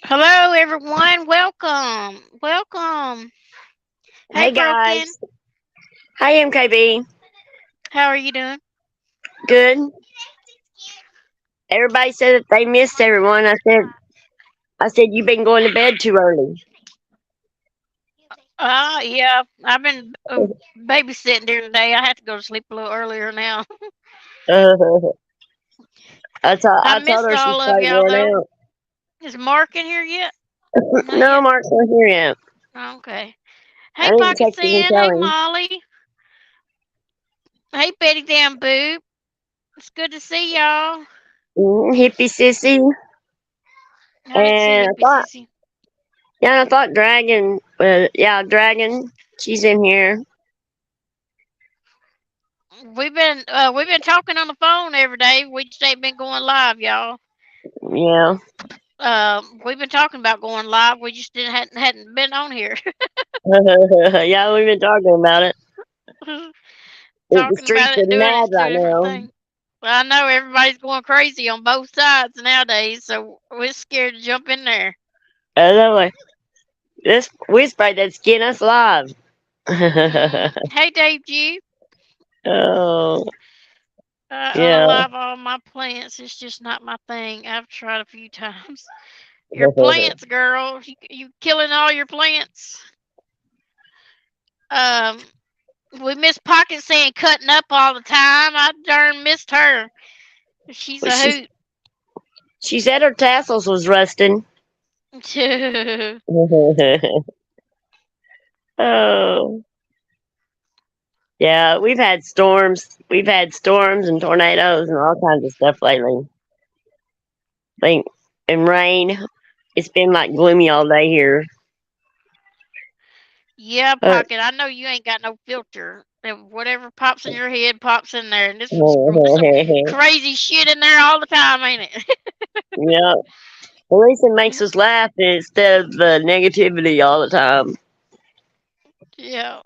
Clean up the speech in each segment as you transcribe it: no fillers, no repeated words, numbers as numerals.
Hello, everyone. Welcome. Welcome. Hey, Hey Broken. guys. Hi MKB. How are you doing? Good. Everybody said that they missed everyone. I said you've been going to bed too early. Yeah. I've been babysitting during the day. I had to go to sleep a little earlier now. I I told missed her she's all of probably y'all, worn though. out. Is Mark in here yet? Not No, yet. Mark's not here yet. Okay. I Hey, didn't Pocket text him and Sin. tell Hey, him. Molly. Hey, Betty Damn Boo. It's good to see y'all. Hippie sissy. I didn't see And Hippie Sissy. I thought Dragon. Dragon. She's in here. We've been talking on the phone every day. We just ain't been going live, y'all. Yeah. We've been talking about going live. We just didn't hadn't been on here Yeah, we've been talking about it. The talking streets about are it, doing mad it, two right different now. things. Well, I know everybody's going crazy on both sides nowadays, so we're scared to jump in there. I know it. This we sprayed that skin us live. Hey, Dave G. Oh, I yeah. love all my plants. It's just not my thing. I've tried a few times. Your plants, girl. You killing all your plants. Um, we miss Pocket saying cutting up all the time. I darn missed her. She's Well, a hoot. she said her tassels was rusting. Oh, yeah. We've had storms. We've had storms and tornadoes and all kinds of stuff lately. Think and rain. It's been like gloomy all day here. Yeah, Uh, Pocket. I know you ain't got no filter. And whatever pops in your head pops in there. And this was some crazy shit in there all the time, ain't it? yeah. At least it makes us laugh instead of the negativity all the time. Yeah.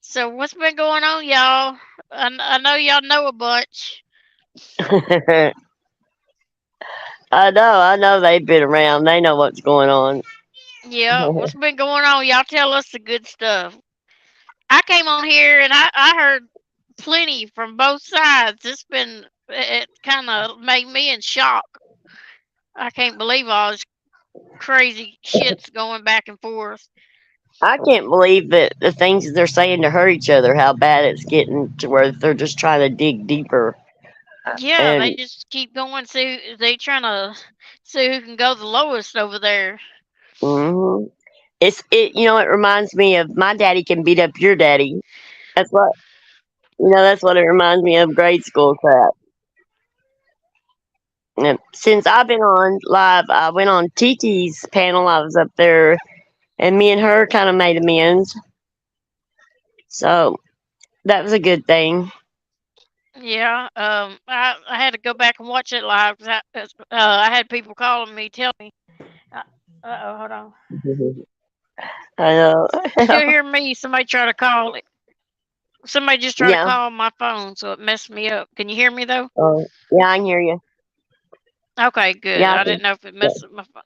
So what's been going on, y'all? I know y'all know a bunch. I know they've been around. They know what's going on. Yeah. What's been going on? Y'all tell us the good stuff. I came on here and I heard plenty from both sides. It kind of made me in shock. I can't believe all this crazy shit's going back and forth. I can't believe that the things that they're saying to hurt each other, how bad it's getting to where they're just trying to dig deeper. Yeah, they And just keep going. See, they trying to see who can go the lowest over there. hmm it reminds me of my daddy can beat up your daddy. That's what it reminds me of, grade school crap. And since I've been on live, I went on TT's panel. I was up there, and me and her kind of made amends. So that was a good thing. Yeah, I had to go back and watch it live because I had people calling me, tell me. Uh oh, hold on. I know. You still hear me? Somebody try to call it. Somebody just tried to Yeah. call my phone, so it messed me up. Can you hear me though? Oh, yeah, I can hear you. Okay, good. Yeah, I I can. didn't know if it messed up my phone.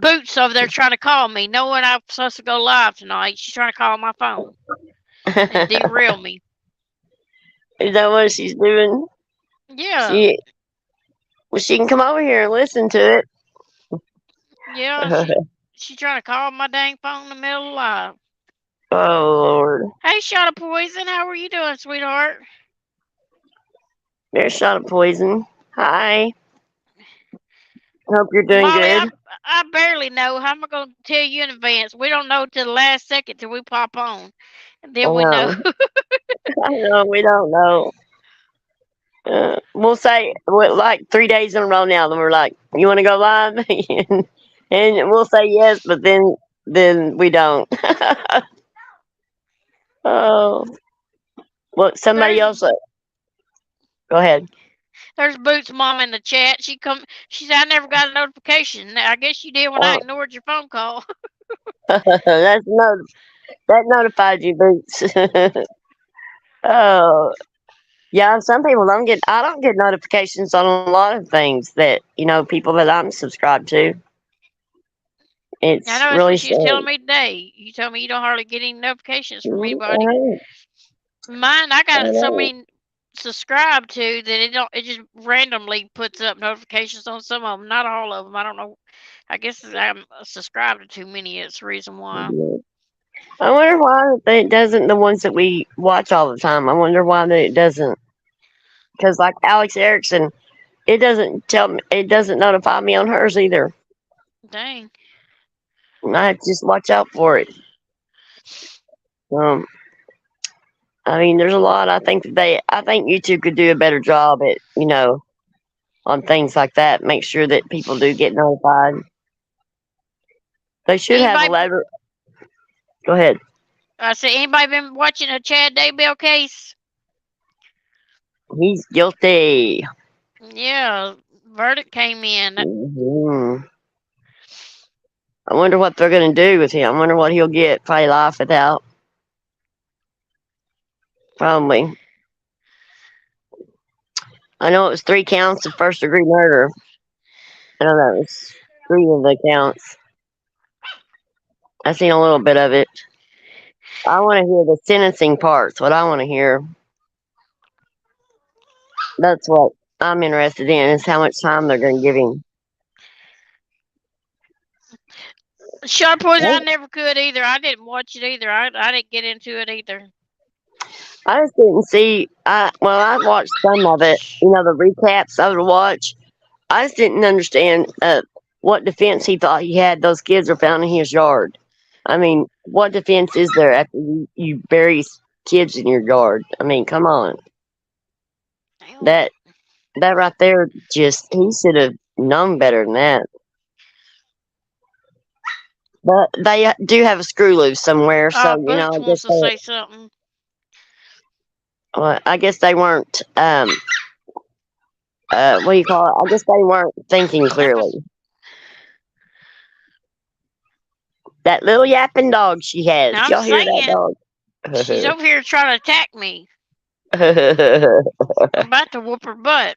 Boots over there trying to call me, knowing I'm supposed to go live tonight. She's trying to call my phone and derail me. Is that what she's doing? Yeah, She Well, she can come over here and listen to it. yeah. She trying to call my dang phone in the middle of live. Oh Lord, Hey, shot of poison. How are you doing, sweetheart? there's shot of poison. Hi, hope you're doing Molly, good. I barely know. How am I going to tell you in advance? We don't know till the last second till we pop on, and I then we know. know, I know. We don't know. We'll say like 3 days in a row now. Then we're like, "You want to go live?" and we'll say yes, but then we don't. Oh, well, somebody there's else. Go ahead. there's Boots' mom in the chat. She said I never got a notification. I guess you did when I Oh, ignored your phone call. that notified you, Boots. Oh, yeah, some people don't get. I don't get notifications on a lot of things that people that I'm subscribed to. I It's know that's really what she was telling sad. me today. You told me you don't hardly get any notifications from I anybody. know. Mine, I I got so know. many subscribed to that it just randomly puts up notifications on some of them, not all of them. I don't know. I guess I'm subscribed to too many. It's the reason why. Yeah. I wonder why it doesn't. The ones that we watch all the time. I wonder why that it doesn't. Because like Alex Erickson, it doesn't tell me. It doesn't notify me on hers either. Dang. I have to just watch out for it. Um, I mean, there's a lot. I think that I think YouTube could do a better job at, on things like that. Make sure that people do get notified. They should have a Anybody? letter. Go ahead. I said anybody been watching a Chad Daybell case? He's guilty. Yeah, verdict came in. Hmm. I wonder what they're going to do with him. I wonder what he'll get. Probably life without. Probably. I know it was 3 counts of first degree murder. I know that was three of the counts. I seen a little bit of it. I want to hear the sentencing parts. What I want to hear. That's what I'm interested in. Is how much time they're going to give him. Sharp Boys, I never could either. I didn't watch it either. I didn't get into it either. I just didn't see. I watched some of it. The recaps I would watch. I just didn't understand what defense he thought he had. Those kids were found in his yard. I mean, what defense is there after you bury kids in your yard? I mean, come on. Damn. That that right there, just he should have known better than that. But they do have a screw loose somewhere, so Boots wants to say something. I guess they weren't. What do you call it? I guess they weren't thinking clearly. That little yapping dog she has. Did I'm y'all hear that saying dog? she's over here trying to attack me. I'm about to whoop her butt.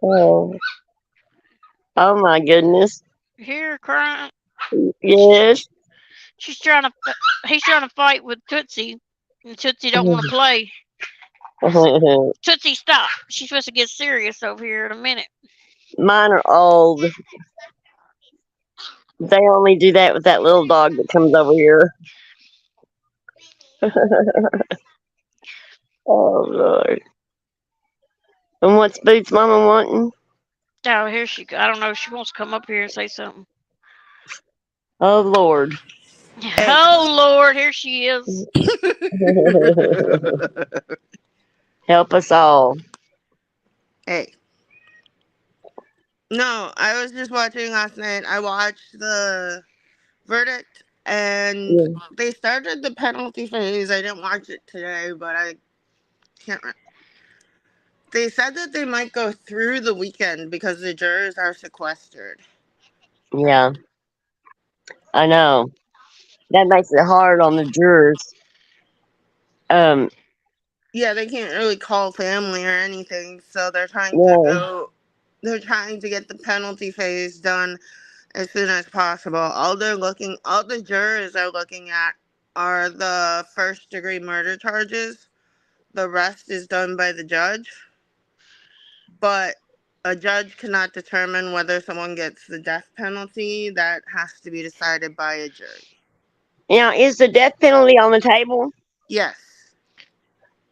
oh, oh my goodness. Hear her crying. Yes. She's trying to. He's trying to fight with Tootsie, and Tootsie don't want to play. Tootsie, stop. She's supposed to get serious over here in a minute. Mine are old. They only do that with that little dog that comes over here. Oh Lord. And what's Boots Mama wanting? Oh, here she go. I don't know if she wants to come up here and say something. Oh Lord. Hey. Oh, Lord, here she is. Help us all. Hey. No, I was just watching last night. I watched the verdict and Yeah. they started the penalty phase. I didn't watch it today, but I can't. They said that they might go through the weekend because the jurors are sequestered. Yeah, I know. That makes it hard on the jurors. Um, Yeah, they can't really call family or anything, so they're trying to yeah, go. They're trying to get the penalty phase done as soon as possible. All the jurors are looking at are the first degree murder charges. The rest is done by the judge, but a judge cannot determine whether someone gets the death penalty. That has to be decided by a jury. Now, is the death penalty on the table? Yes.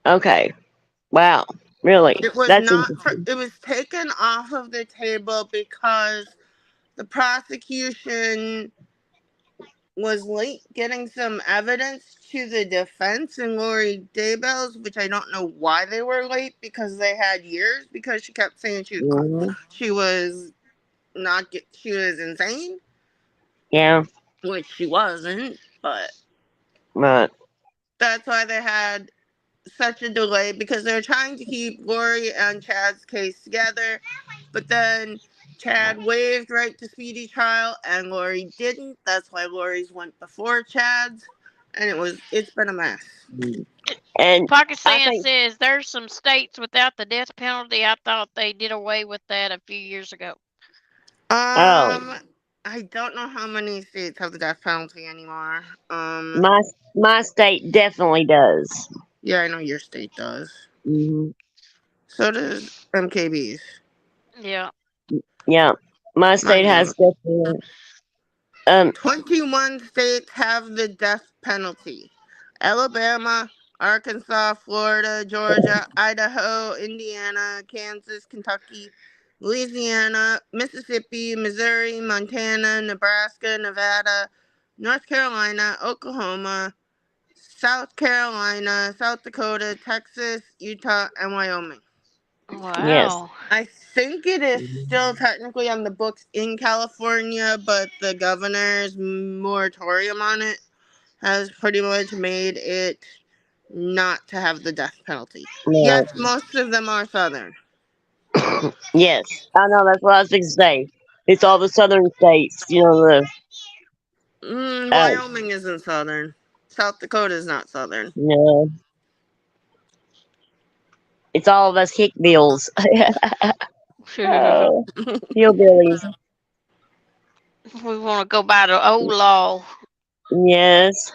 Okay. Wow. Really? It was That's not interesting. it was taken off of the table because the prosecution was late getting some evidence to the defense in Lori Daybell's, which I don't know why they were late because they had years because she kept saying Hmm. she was she was insane, Yeah. which she wasn't, but Right. that's why they had such a delay because they're trying to keep Lori and Chad's case together, but then Chad waived right to speedy trial and Lori didn't. That's why Lori's went before Chad's, and it's been a mess. Mm. And I Pakistan think, says there's some states without the death penalty. I thought they did away with that a few years ago. oh, Um, I don't know how many states have the death penalty anymore. My my state definitely does. Yeah, I know your state does. Hmm. So does MKB's. Yeah. Yeah, my state Mine has don't. definitely. Um, 21 states have the death penalty: Alabama, Arkansas, Florida, Georgia, Idaho, Indiana, Kansas, Kentucky, Louisiana, Mississippi, Missouri, Montana, Nebraska, Nevada, North Carolina, Oklahoma, South Carolina, South Dakota, Texas, Utah, and Wyoming. yes. Wow. I think it is still technically on the books in California, but the governor's moratorium on it has pretty much made it not to have the death penalty. Yeah. Yes, most of them are southern. Yes. I know. That's what I was going to say. It's all the southern states. You know the. Uh, Wyoming isn't southern. South Dakota is not southern. no. It's all of us hickbills. Oh, hillbillies. We want to go by the old law. Yes,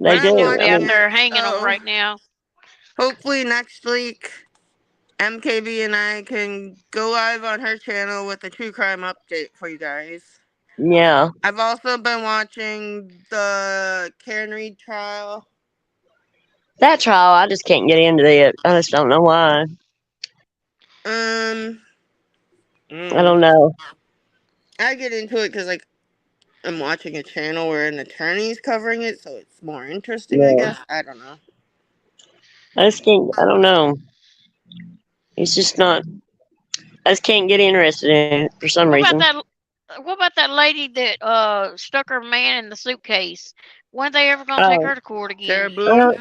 But they I'm They'll do. be I watching out mean, it, there hanging them so right now. hopefully next week MKB and I can go live on her channel with a true crime update for you guys. yeah. I've also been watching the Karen Reed trial. That trial, I just can't get into it. I just don't know why. Um, I mm, don't know. I get into it because like I'm watching a channel where an attorney's covering it, so it's more interesting, I Yeah. guess. I don't know. I just can't. I don't know. It's just not. I just can't get interested in it for some What about reason. that? What about that lady that stuck her man in the suitcase? When are they ever gonna take Oh, her to court Sarah again? Boone.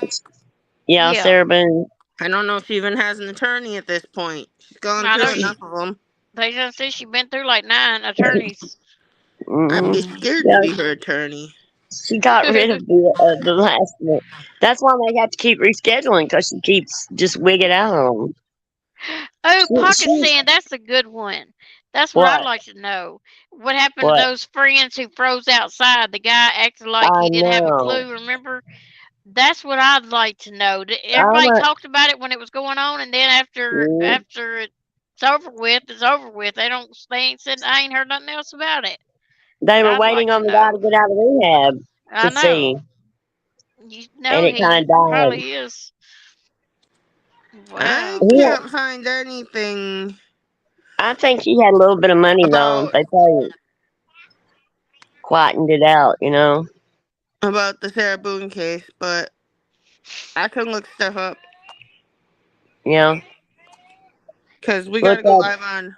yeah, Yeah, Sarah Boone. I don't know if she even has an attorney at this point. She's gone I through know she. enough of them. They just said she been through like 9 attorneys. I'd Hmm. be scared to Yeah, be her attorney. she got rid of the last one. That's why they have to keep rescheduling because she keeps just wigging out on them. Oh, pocket She sand, that's a good one. That's what I'd what? like to know. What happened to What? those friends who froze outside? The guy acted like I he didn't have a know. clue, remember? That's what I'd like to know. I'm Everybody a, talked about it when it was going on, and then after mm, after it's over with, it's over with. They ain't said I ain't heard nothing else about it. they But were I'd waiting like on to the guy know. to get out of rehab to I see, know. You and know it kind he of died. probably is. I Wow. He, can't find anything I think he had a little bit of money though. And about they probably quietened it out, you know. the Sarah Boone case, but I can look stuff up Yeah, because we look gotta go up. live on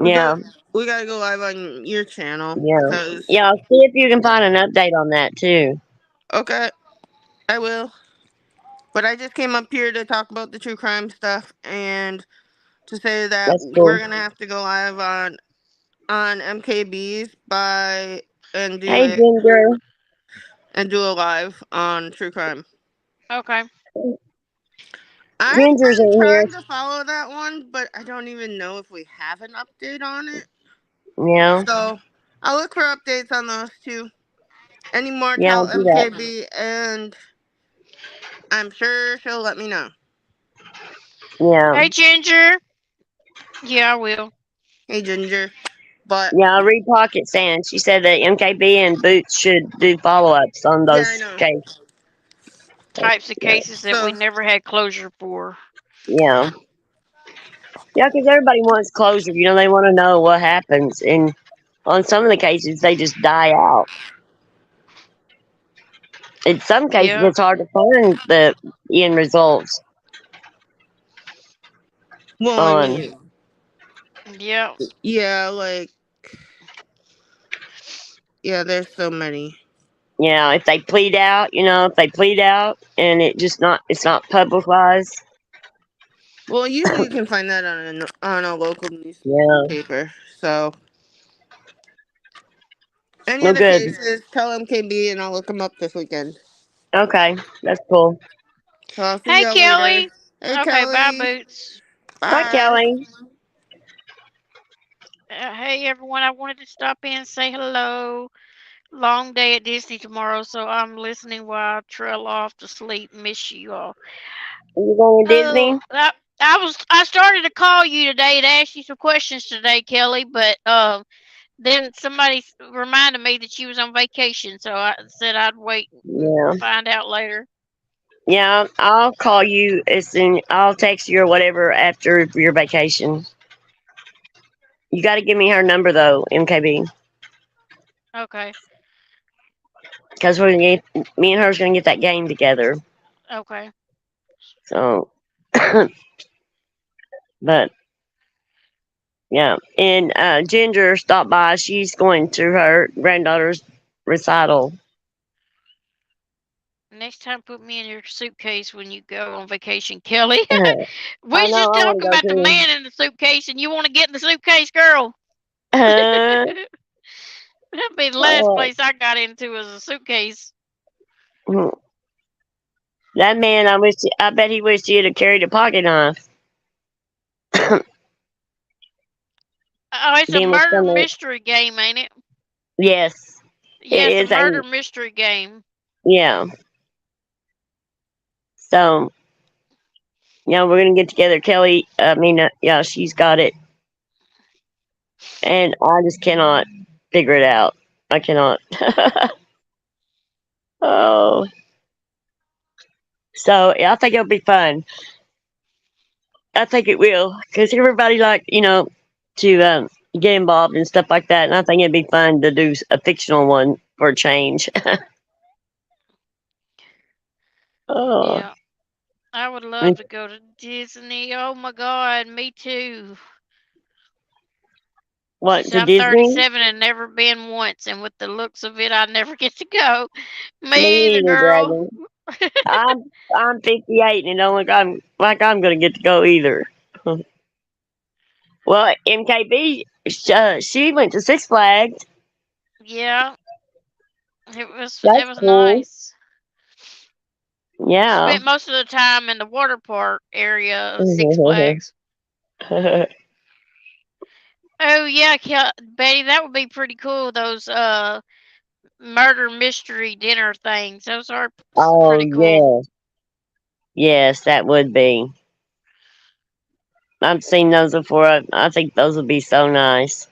we got Yeah, we gotta go live on your channel yeah, because yeah. See if you can find an update on that too. okay, I will. But I just came up here to talk about the true crime stuff and to say that That's we're cool. gonna have to go live on MKB's by and do Hey, it Ginger. and do a live on true crime. Okay. I've Ginger's been in here. trying to follow that one, but I don't even know if we have an update on it. Yeah, So I'll look for updates on those two. Any more, yeah. I'll tell do that. MKB, and I'm sure she'll let me know. Yeah, Hey, Ginger. Yeah, I will. Hey, Ginger. But yeah. I'll read Pocket Sand. She said that MKB and Boots should do follow ups on yeah, I those know. cases. Types of Yeah, cases that we So never had closure for. yeah. Yeah, because everybody wants closure. You know, they want to know what happens. And on some of the cases, they just die out. In some cases, Yeah. it's hard to find the end results well, I on. mean, Yeah. yeah, like yeah, there's so many. Yeah, if they plead out, you know, if they plead out and it's not publicized. Well, usually you can find that on a local Yeah, newspaper. So any well, other good. cases, tell MKB, and I'll look them up this weekend. Okay, that's cool. So I'll see Hey, y'all later. Kelly. Hey, Okay, bye, Kelly. Boots. Bye, Bye. Kelly. Hey everyone, I wanted to stop in and say hello. Long day at Disney tomorrow, so I'm listening while I trail off to sleep. Miss you all. Are you going to Oh, Disney? I started to call you today to ask you some questions today, Kelly, but then somebody reminded me that you was on vacation, so I said I'd wait and Yeah. find out later. Yeah, I'll call you as soon. I'll text you or whatever after your vacation. You got to give me her number though, MKB, Okay, because we're gonna get me and her's gonna get that game together. okay. So, but yeah, and Ginger stopped by. She's going to her granddaughter's recital. Next time, put me in your suitcase when you go on vacation, Kelly. We I was just know. I want talking to about the go man in the suitcase, and you want to get in the suitcase, girl. too. That'd be the last Uh, place I got into was a suitcase. that man, I bet he wished he had carried a pocket knife. Oh, it's a Being with murder somebody. mystery game, ain't it? Yes, it Yeah, it's a is a murder mystery game. yeah. So yeah, we're gonna get together. Kelly, I mean, yeah, she's got it, and I just cannot figure it out. I cannot. Oh, so yeah, I think it'll be fun. I think it will because everybody like to get involved and stuff like that, and I think it'd be fun to do a fictional one for a change. Oh, Yeah, I would love to go to Disney. Oh my God, me too. She what said to I'm Disney? 37 and never been once, and with the looks of it, I never get to go. Me Me either, either, girl. Dragon. I'm 58 and it don't look I'm gonna get to go either. Well, MKB, she went to Six Flags. Yeah, it That's was cool. nice. Yeah. Spent most of the time in the water park area of Six Flags. Oh yeah, Betty, that would be pretty cool. Those murder mystery dinner things. Those are Oh pretty cool. yes, yes, that would be. I've seen those before. I think those would be so nice.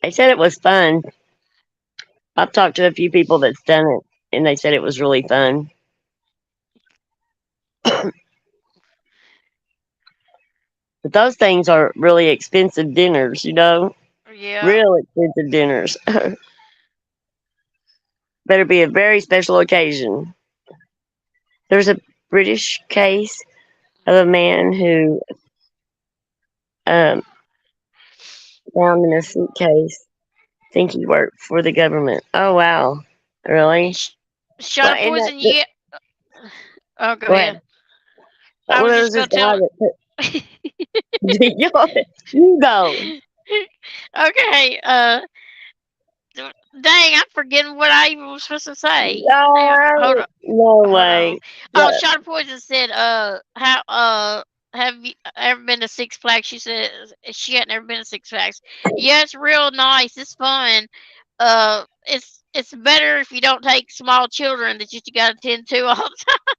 They said it was fun. I've talked to a few people that's done it, and they said it was really fun. But those things are really expensive dinners. Yeah, Real expensive dinners. Better be a very special occasion. There's a British case of a man who um, found in a suitcase think he worked for the government. Oh wow, really? Sh- shot Well, of in that, poison. Yeah. Oh, go go ahead. ahead. I Well, was there just was this gonna guy tell. that you go. Okay. Dang, I'm forgetting what I even was supposed to say. Now, hold No, on. no Hold on. way. Oh, But, Shot of Poison said, how, have you ever been to Six Flags? She said she had never been to Six Flags. Yeah, it's real nice. It's fun. It's better if you don't take small children that you got to tend to all the time.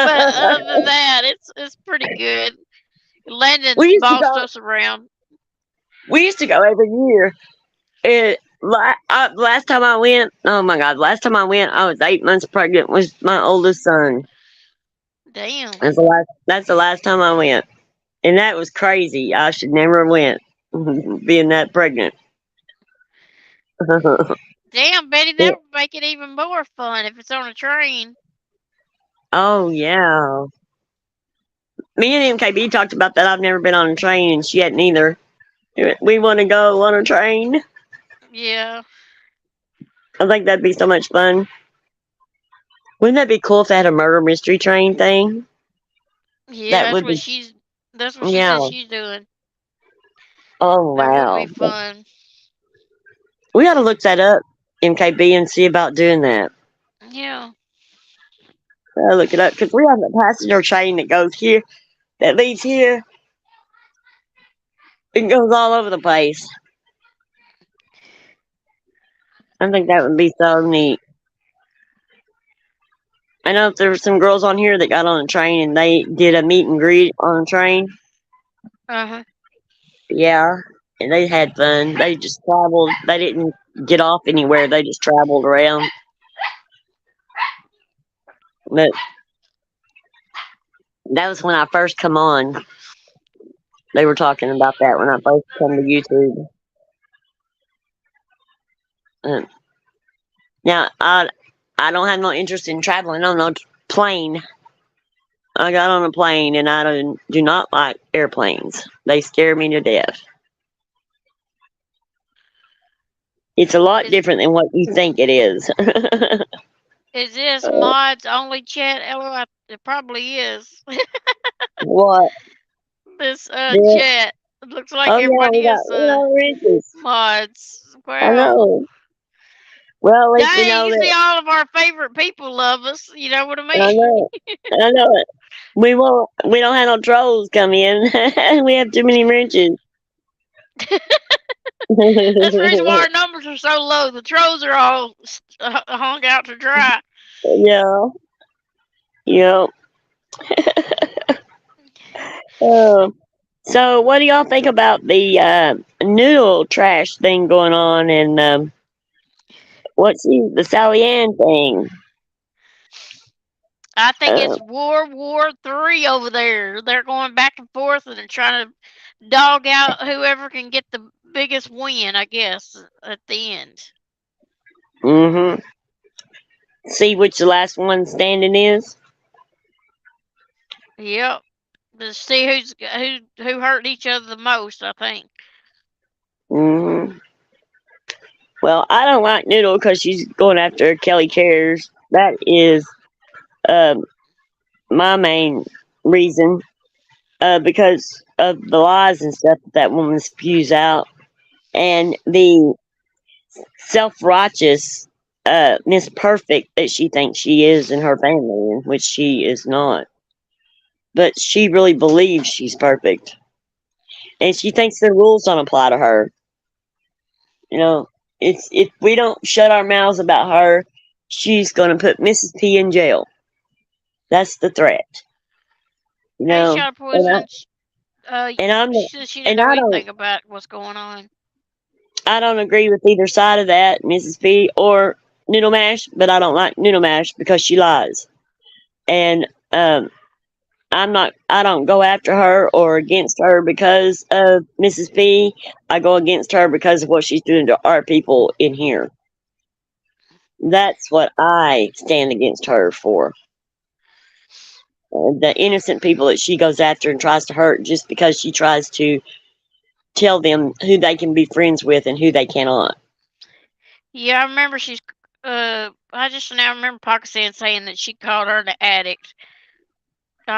But other than that, it's pretty good. we Landon's used to bossed go. us around. We used to go every year. Last time I went, oh my god! Last time I went, I was 8 months pregnant with my oldest son. Damn. That's the last time I went, and that was crazy. I should never went, being that pregnant. Damn, Betty, that would make it even more fun if it's on a train. Oh yeah, me and MKB talked about that. I've never been on a train, and she hadn't either. We want to go on a train. Yeah. I think that'd be so much fun. Wouldn't that be cool if they had a murder mystery train thing? Yeah, That would be, that's what she says yeah. she's doing. Oh That would wow, be fun. we got to look that up, MKB, and see about doing that. Yeah. Look it up because we have a passenger train that goes here, that leaves here, It goes all over the place. I think that would be so neat. I know if there were some girls on here that got on a train and they did a meet and greet on a train. Uh-huh. Yeah, and they had fun. They just traveled. They didn't get off anywhere. They just traveled around. But that was when I first come on. They were talking about that when I first come to YouTube. Uh, Now I don't have no interest in traveling on no plane. I got on a plane and I do not like airplanes. They scare me to death. It's a lot Is different than what you think it is. is this mods only chat? LOL, it probably is. What? This Yeah. chat. It looks like Oh yeah, everybody is we got riches. mods. I Wow. know. Well, at least we Dang, know you that. see all of our favorite people love us. You know what I mean? I know. I know it. We won't. We don't have no trolls come in. We have too many riches. That's the reason why our numbers are so low. The trolls are all hung out to dry. Yeah. Yeah. Uh, so, what do y'all think about the noodle trash thing going on, and what's the Sally Ann thing? I think Uh, it's War 3 over there. They're going back and forth and they're trying to dog out whoever can get the biggest win, I guess, at the end. mm-hmm. See which the last one standing is. Yep. To see who hurt each other the most, I think. Mm-hmm. Well, I don't like Noodle because she's going after Kelly Cares. That is um, my main reason. Because of the lies and stuff that woman spews out, and the self-righteous Miss Perfect that she thinks she is in her family, in which she is not. But she really believes she's perfect, and she thinks the rules don't apply to her. You know, it's if we don't shut our mouths about her, she's going to put Mrs. P in jail. That's the threat. You Hey, know, Shot and I Poison. and I'm She said she didn't and know anything about what's going on. I don't agree with either side of that, Mrs. P or Noodle Mash, but I don't like Noodle Mash because she lies. And I don't go after her or against her because of Mrs. P. I go against her because of what she's doing to our people in here. That's what I stand against her for. The innocent people that she goes after and tries to hurt just because she tries to tell them who they can be friends with and who they cannot. Yeah, I remember she's. I just now remember Pakistan saying that she called her an addict.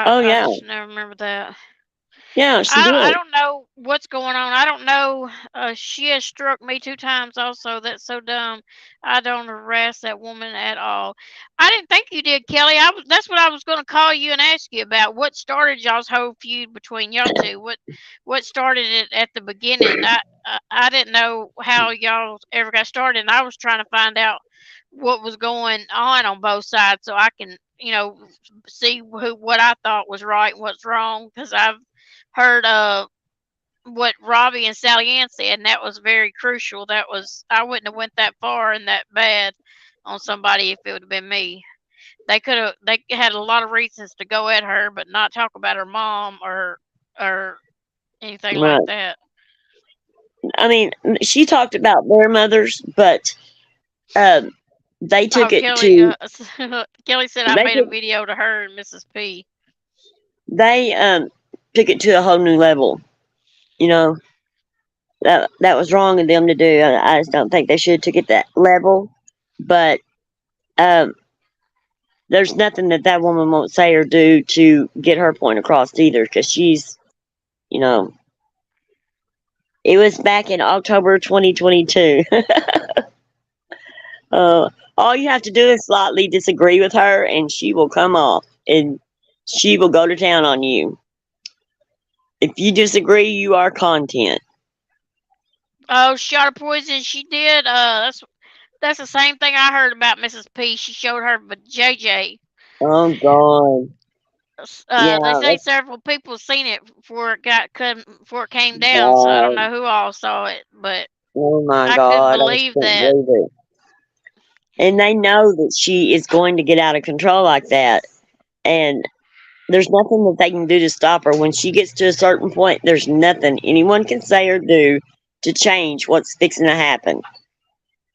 Oh I yeah, just now remember that. yeah, she I did. don't know what's going on. I don't know. She has struck me 2 times. Also, that's so dumb. I don't harass that woman at all. I didn't think you did, Kelly. That's what I was going to call you and ask you about. What started y'all's whole feud between y'all two? What started it at the beginning? I didn't know how y'all ever got started, and I was trying to find out what was going on both sides so I can see what I thought was right and what's wrong because I've heard what Robbie and Sally Ann said, and that was very crucial. That was I wouldn't have went that far and that bad on somebody if it would have been me. They had a lot of reasons to go at her, but not talk about her mom or anything like Right. that. I mean, she talked about their mothers, but um, they took Oh, it Kelly. to Kelly said I they made a took, video to her and Mrs. P. they took it to a whole new level. You know, that was wrong of them to do. I just don't think they should have took it that level. But um, there's nothing that woman won't say or do to get her point across either, because she's, you know, it was back in October 2022. All you have to do is slightly disagree with her, and she will come off and she will go to town on you. If you disagree, you are content. Oh, shot of poison she did. That's the same thing I heard about Mrs. P. She showed her but JJ. Oh God. They Yeah, say that's several people seen it before it came down. So I don't God. know who all saw it, but Oh my I couldn't God. I just believe can't that. believe it. And they know that she is going to get out of control like that. And there's nothing that they can do to stop her. When she gets to a certain point, there's nothing anyone can say or do to change what's fixing to happen.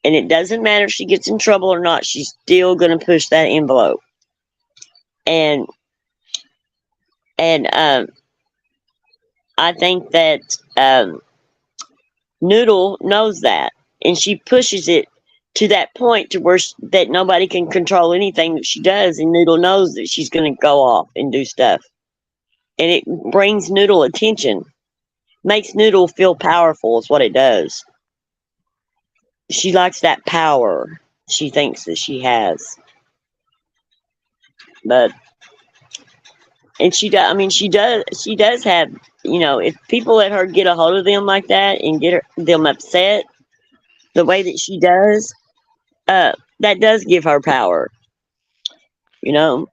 And it doesn't matter if she gets in trouble or not, she's still going to push that envelope. And and I think that Noodle knows that, and she pushes it to that point to where that nobody can control anything that she does, and Noodle knows that she's going to go off and do stuff, and it brings Noodle attention, makes Noodle feel powerful. Is what it does. She likes that power. She thinks that she has, but and she does. I mean, she does. She does have. You know, if people let her get a hold of them like that and get them upset the way that she does, that does give her power. You know,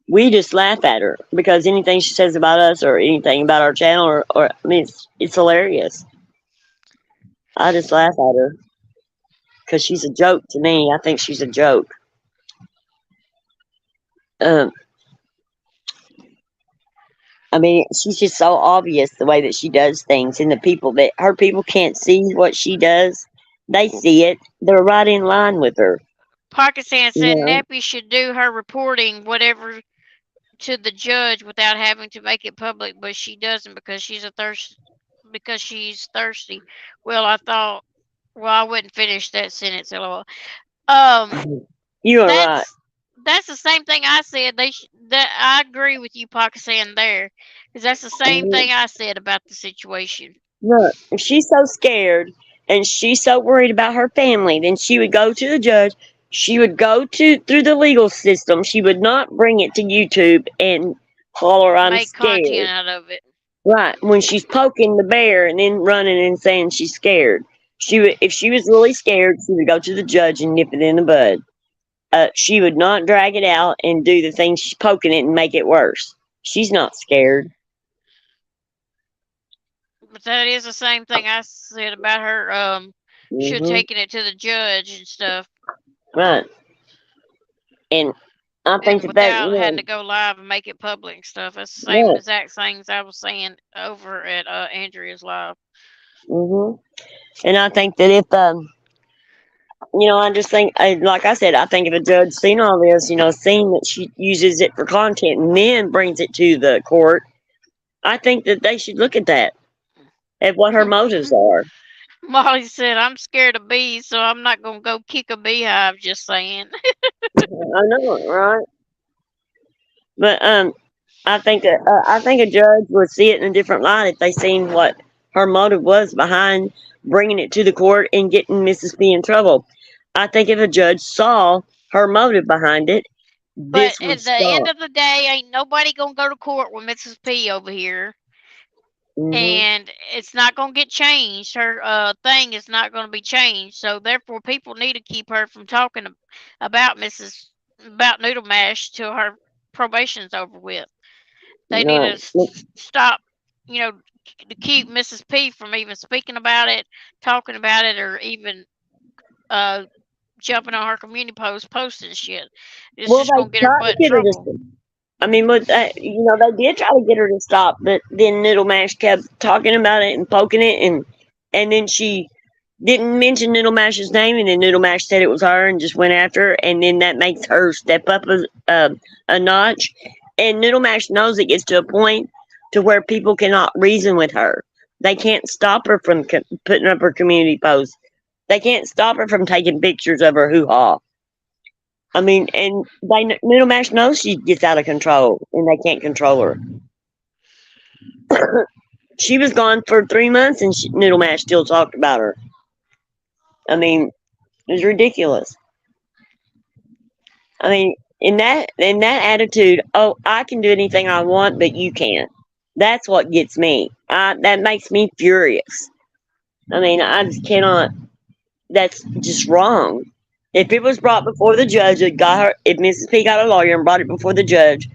we just laugh at her because anything she says about us or anything about our channel, or I mean, it's hilarious. I just laugh at her because she's a joke to me. I think she's a joke. Um, I mean, she's just so obvious the way that she does things, and the people that her people can't see what she does, they see it. They're right in line with her. Pakistan You said know, Nappy should do her reporting, whatever, to the judge without having to make it public, but she doesn't because she's thirsty. Well, I thought. Well, I wouldn't finish that sentence. LOL. Um, you are right. that's that's the same thing I said. That I agree with you, Pakistan, there, because that's the same Mhm. thing I said about the situation. Look, if she's so scared and she's so worried about her family, then she would go to the judge. She would go to through the legal system. She would not bring it to YouTube and holler, "I'm Make content scared." out of it. Right when she's poking the bear and then running and saying she's scared. She would, if she was really scared, she would go to the judge and nip it in the bud. She would not drag it out and do the thing she's poking it and make it worse. She's not scared. But that is the same thing I said about her. Should Hmm. taking it to the judge and stuff, Right, and I think and that without having to go live and make it public and stuff. That's the same right. exact things I was saying over at Andrea's live. Hmm. And I think that if I just think, like I said, I think if a judge seen all this, seen that she uses it for content and then brings it to the court, I think that they should look at that, at what her motives are. Molly said, "I'm scared of bees, so I'm not gonna go kick a beehive." Just saying. I know it, right? But I think a judge would see it in a different light if they seen what her motive was behind bringing it to the court and getting Mrs. P in trouble. I think if a judge saw her motive behind it, But this would at the end stop. of the day, ain't nobody gonna go to court with Mrs. P over here, Hmm. and it's not gonna get changed. Her thing is not gonna be changed. So therefore, people need to keep her from talking about Mrs. about Noodle Mash till her probation's over with. They need Right. to stop. You know, to keep Mrs. P from even speaking about it, talking about it, or even uh jumping on her community post, posting shit. It's Well, just they gonna get her tried to butt in get her to. trouble. I mean, they did try to get her to stop, but then Noodle Mash kept talking about it and poking it, and then she didn't mention Noodle Mash's name, and then Noodle Mash said it was her and just went after her, and then that makes her step up a notch. And Noodle Mash knows it gets to a point to where people cannot reason with her. They can't stop her from putting up her community posts. They can't stop her from taking pictures of her hoo ha. I mean, and Noodle Mash knows she gets out of control, and they can't control her. She was gone for 3 months, and Noodle Mash still talked about her. I mean, it's ridiculous. I mean, in that attitude, oh, I can do anything I want, but you can't. That's what gets me. That makes me furious. I mean, I just cannot. That's just wrong. If it was brought before the judge, it got her. If Mrs. P got a lawyer and brought it before the judge,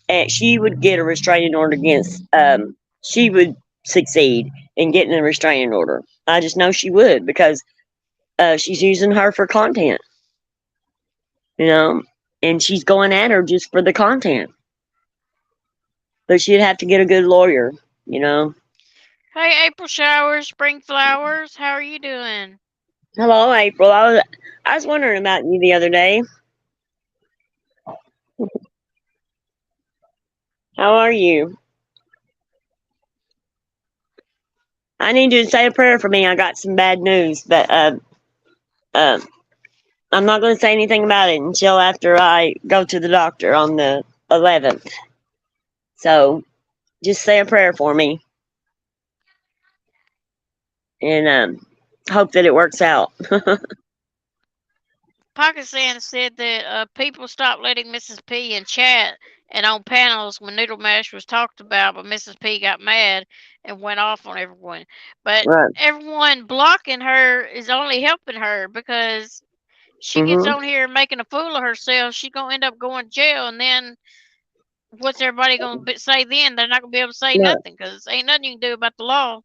and she would get a restraining order against. She would succeed in getting a restraining order. I just know she would because she's using her for content, you know, and she's going at her just for the content. But she'd have to get a good lawyer, you know. Hey, April Showers, Spring Flowers, how are you doing? Hello, April. I was wondering about you the other day. How are you? I need you to say a prayer for me. I got some bad news, but uh, I'm not going to say anything about it until after I go to the doctor on the 11th. So just say a prayer for me and hope that it works out. Pakistan said that people stopped letting Mrs. P in chat and on panels when Noodle Mash was talked about, but Mrs. P got mad and went off on everyone. But Right. everyone blocking her is only helping her because she gets Mhm. on here making a fool of herself. She's gonna end up going to jail, and then what's everybody gonna say then? They're not gonna be able to say Yeah. nothing because ain't nothing you can do about the law.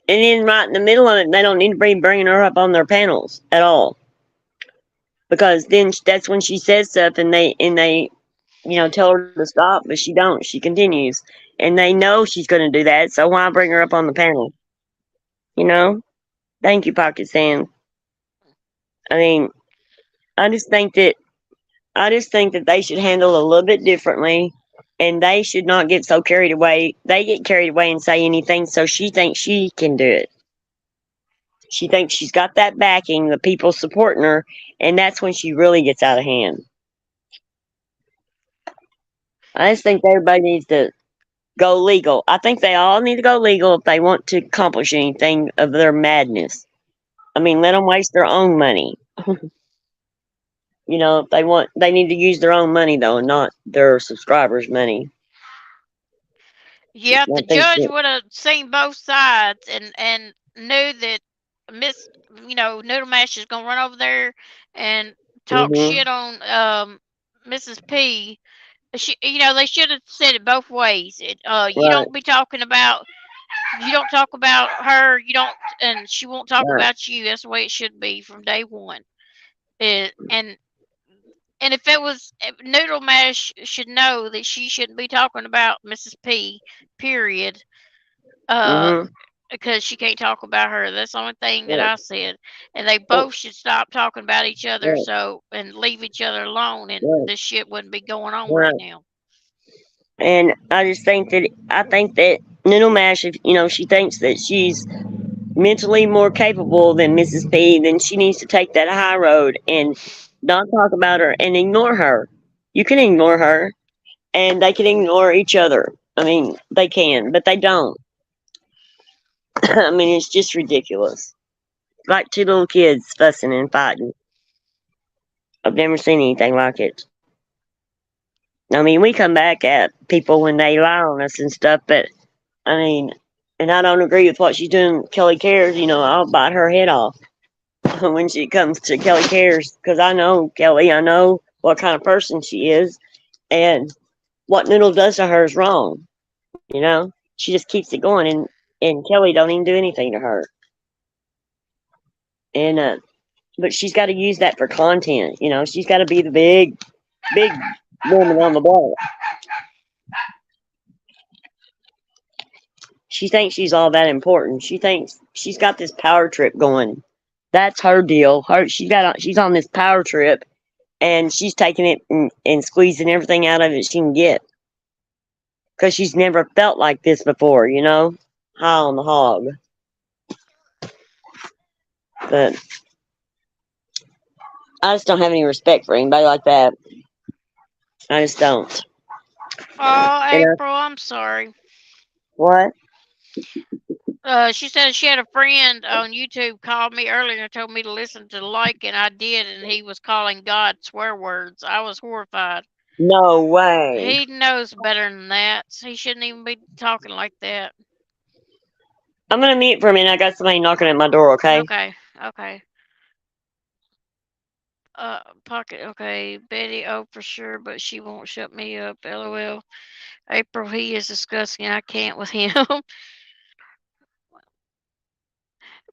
And then right in the middle of it, they don't need to be bringing her up on their panels at all because then that's when she says stuff and they tell her to stop, but she don't. She continues, and they know she's going to do that. So why bring her up on the panel? You know. Thank you, Pakistan. I mean, I just think that I just think that they should handle it a little bit differently, and they should not get so carried away. They get carried away and say anything, so she thinks she can do it. She thinks she's got that backing, the people supporting her, and that's when she really gets out of hand. I just think everybody needs to go legal. I think they all need to go legal if they want to accomplish anything of their madness. I mean, let them waste their own money. If they want, they need to use their own money though, and not their subscribers' money. Yeah, if I the think judge that. would have seen both sides and knew that Miss, Noodle Mash is gonna run over there and talk Mhm. shit on Mrs. P. They should have said it both ways. You Right. don't be talking about, you don't talk about her, you don't, and she won't talk Right. about you. That's the way it should be from day one. It, and if it was Noodle Mash should know that she shouldn't be talking about Mrs. P. Period. Uh, Mhm. because she can't talk about her. That's the only thing that Right. I said. And they Oh, both should stop talking about each other right. so and leave each other alone and Right. this shit wouldn't be going on right Right. now. And I think that Noodle Mash, if she thinks that she's mentally more capable than Mrs. P, then she needs to take that high road and not talk about her and ignore her. You can ignore her, and they can ignore each other. I mean, they can, but they don't. I mean, it's just ridiculous. Like two little kids fussing and fighting. I've never seen anything like it. I mean, we come back at people when they lie on us and stuff, but I mean, and I don't agree with what she's doing. Kelly Cares, I'll bite her head off when she comes to Kelly Cares because I know Kelly. I know what kind of person she is, and what Noodle does to her is wrong. She just keeps it going, and Kelly don't even do anything to her. And but she's got to use that for content. She's got to be the big woman on the block. She thinks she's all that important. She thinks she's got this power trip going. That's her deal. She's on this power trip, and she's taking it and squeezing everything out of it she can get because she's never felt like this before. High on the hog. But I just don't have any respect for anybody like that. I just don't. Oh, And April, I'm sorry. what? She said she had a friend on YouTube called me earlier and told me to listen to like, and I did, and he was calling God swear words. I was horrified. No way. He knows better than that. He shouldn't even be talking like that. I'm gonna mute for a minute. I got somebody knocking at my door. Okay. Okay, okay. Pocket. Okay, Betty. Oh, for sure, but she won't shut me up. LOL. April. He is disgusting. I can't with him.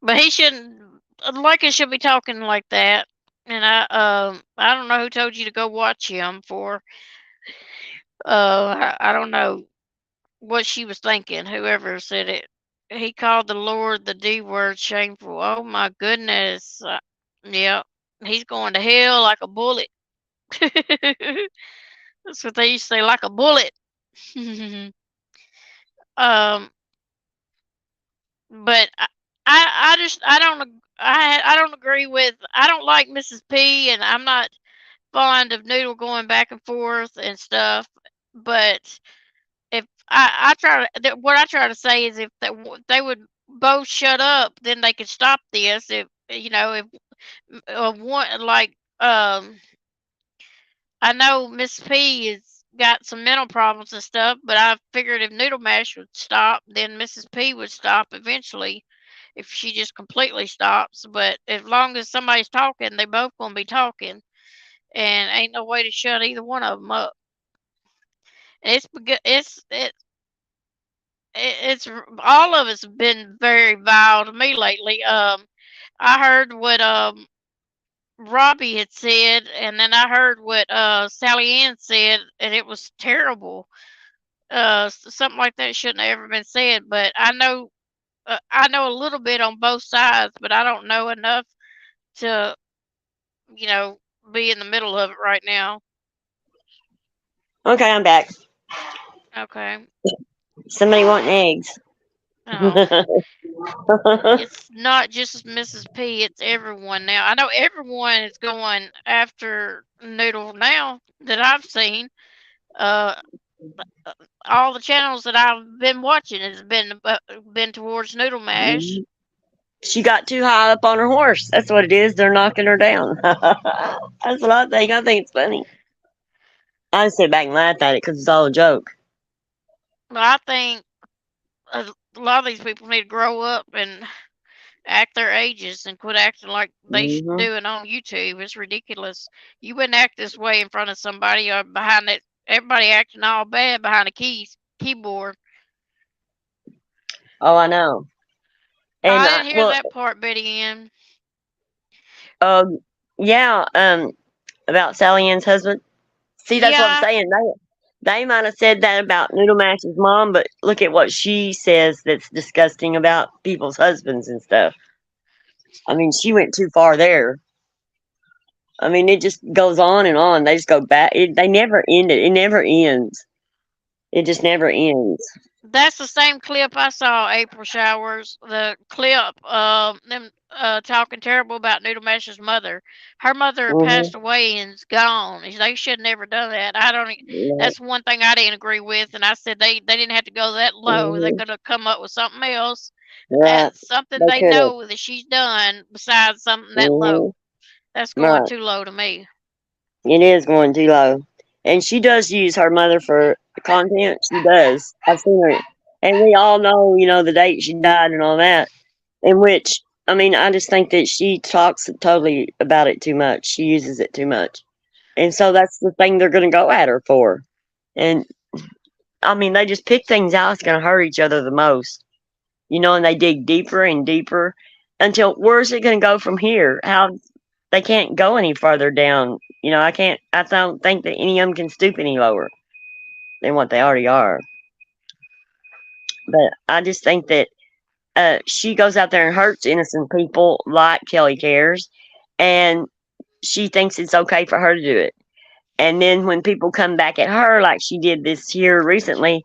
But he shouldn't. Lincoln should be talking like that. And I don't know who told you to go watch him for. I don't know what she was thinking. Whoever said it. He called the Lord the D word shameful. Oh my goodness. Yeah, he's going to hell like a bullet. That's what they used to say, like a bullet. um, but I just I don't agree with. I don't like Mrs. P, and I'm not fond of Noodle going back and forth and stuff. But if I try to, what I try to say is if they would both shut up, then they could stop this. If if one like I know Miss P has got some mental problems and stuff, but I figured if Noodle Mash would stop, then Mrs. P would stop eventually if she just completely stops. But as long as somebody's talking, they both gonna be talking, and ain't no way to shut either one of them up. It's all of it's been very vile to me lately. I heard what Robbie had said, and then I heard what Sally Ann said, and it was terrible. Something like that shouldn't have ever been said. But I know a little bit on both sides, but I don't know enough to you know be in the middle of it right now. Okay, I'm back. Okay. Somebody wanting eggs. Oh, it's not just Mrs. P. It's everyone now. I know everyone is going after Noodle now that I've seen. Uh, all the channels that I've been watching has been towards Noodle Mash. She got too high up on her horse. That's what it is. They're knocking her down. That's what I think. I think it's funny. I just sit back and laugh at it because it's all a joke. But I think a lot of these people need to grow up and act their ages and quit acting like they Hmm. doing on YouTube. It's ridiculous. You wouldn't act this way in front of somebody or behind it. Everybody acting all bad behind a keyboard. Oh, I know. And I didn't hear well, that part, Betty Ann. um, yeah, about Sally Ann's husband. See, that's what I'm Yeah, saying. They might have said that about Noodle Mash's mom, but look at what she says that's disgusting about people's husbands and stuff. I mean, she went too far there. I mean, it just goes on and on. They just go back. They never end it. It never ends. It just never ends. that's the same clip I saw. April Showers. The clip, them talking terrible about Noodle Mash's mother. Her mother Hmm. passed away and's gone. They should never done that. I don't. That's one thing I didn't agree with, and I said they didn't have to go that low. They Hmm. could have come up with something else, Right. something They they could have. know that she's done besides something that Hmm. low. That's going Right. too low to me. It is going too low. And she does use her mother for content. She does. I've seen her. And we all know, the date she died and all that. In which, I mean, I just think that she talks totally about it too much. She uses it too much. And so that's the thing they're going to go at her for. And, I mean, they just pick things out that's going to hurt each other the most. And they dig deeper and deeper until where's it going to go from here? How they can't go any farther down. I don't think that any of them can stoop any lower than what they already are. But I just think that she goes out there and hurts innocent people like Kelly cares, and she thinks it's okay for her to do it. And then when people come back at her, like she did this here recently,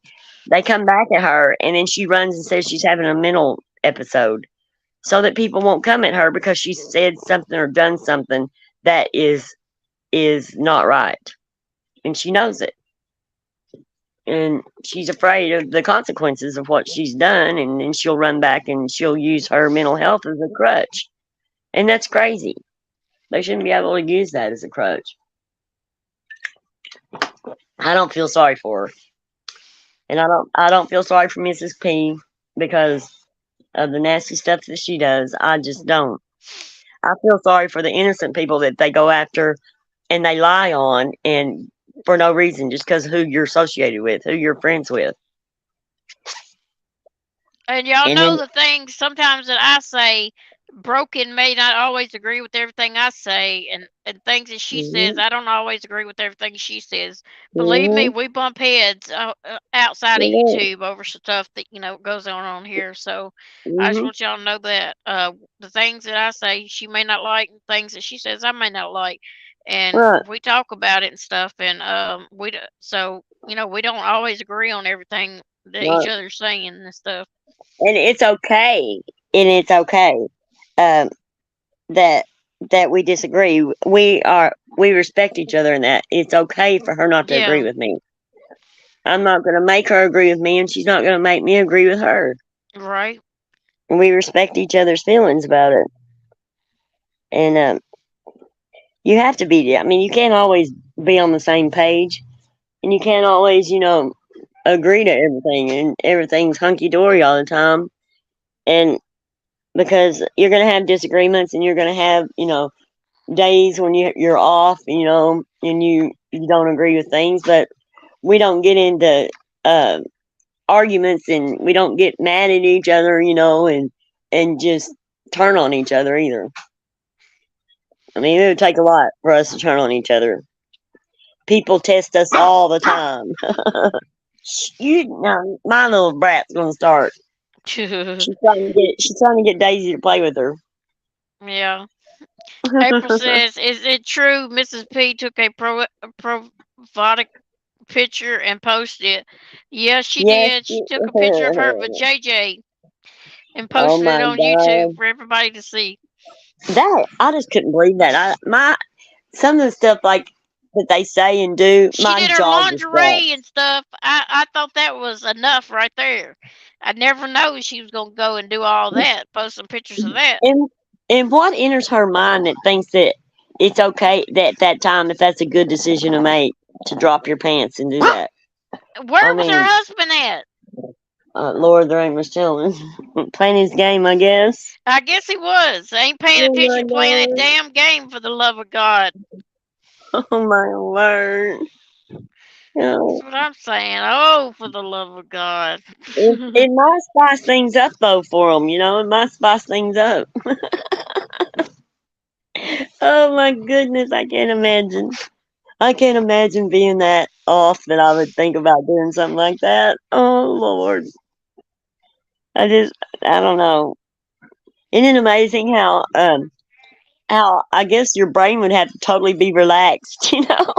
they come back at her, and then she runs and says she's having a mental episode, so that people won't come at her because she said something or done something that is not right, and she knows it, and she's afraid of the consequences of what she's done, and then she'll run back and she'll use her mental health as a crutch, and that's crazy. They shouldn't be able to use that as a crutch. I don't feel sorry for her, and I don't feel sorry for Mrs. P because of the nasty stuff that she does. I just don't. I feel sorry for the innocent people that they go after and they lie on and for no reason, just because who you're associated with, who you're friends with, And y'all and know then the things sometimes that I say, Broken may not always agree with everything I say, and things that she says, mhm, I don't always agree with everything she says. Believe me, mhm, we bump heads outside of mhm, YouTube over stuff that goes on here. So I just mhm. want y'all to know that the things that I say she may not like, and things that she says I may not like, and Right, we talk about it and stuff, and so we don't always agree on everything that each right. other's saying and stuff. And it's okay, and it's okay. Um, that we disagree. We respect each other, and that it's okay for her not to agree Yeah, with me. I'm not going to make her agree with me, and she's not going to make me agree with her. right. And we respect each other's feelings about it. And you have to be. I mean, you can't always be on the same page, and you can't always, agree to everything, and everything's hunky dory all the time. And because you're going to have disagreements, and you're going to have, days when you're off, and you don't agree with things, but we don't get into uh, arguments, and we don't get mad at each other, and just turn on each other either. I mean, it would take a lot for us to turn on each other. People test us all the time. Now, my little brat's gonna start. She's trying to get Daisy to play with her. Yeah. April says, "Is it true Mrs. P took a provocative picture and posted it?" Yes, she Yes. did. She took a picture of her with JJ and Oh posted it my on YouTube god, for everybody to see. that I just couldn't believe that. Some of the stuff like that they say and do, She my did her jaw just dropped. lingerie and stuff. I thought that was enough right there. I never know she was gonna go and do all that, post some pictures of that. And what enters her mind that thinks that it's okay that that time, if that's a good decision to make, to drop your pants and do that? I Where was her mean, husband at? Lord, there ain't much telling. Playing his game, I guess. I guess he was. Ain't paying Oh my attention, playing that god. damn game for the love of God. Oh my word. You That's know, what I'm saying. Oh, for the love of God. it might spice things up though for them. It might spice things up. Oh my goodness, I can't imagine. I can't imagine being that off that I would think about doing something like that. Oh Lord, I just, I don't know. Isn't it amazing how I guess your brain would have to totally be relaxed, to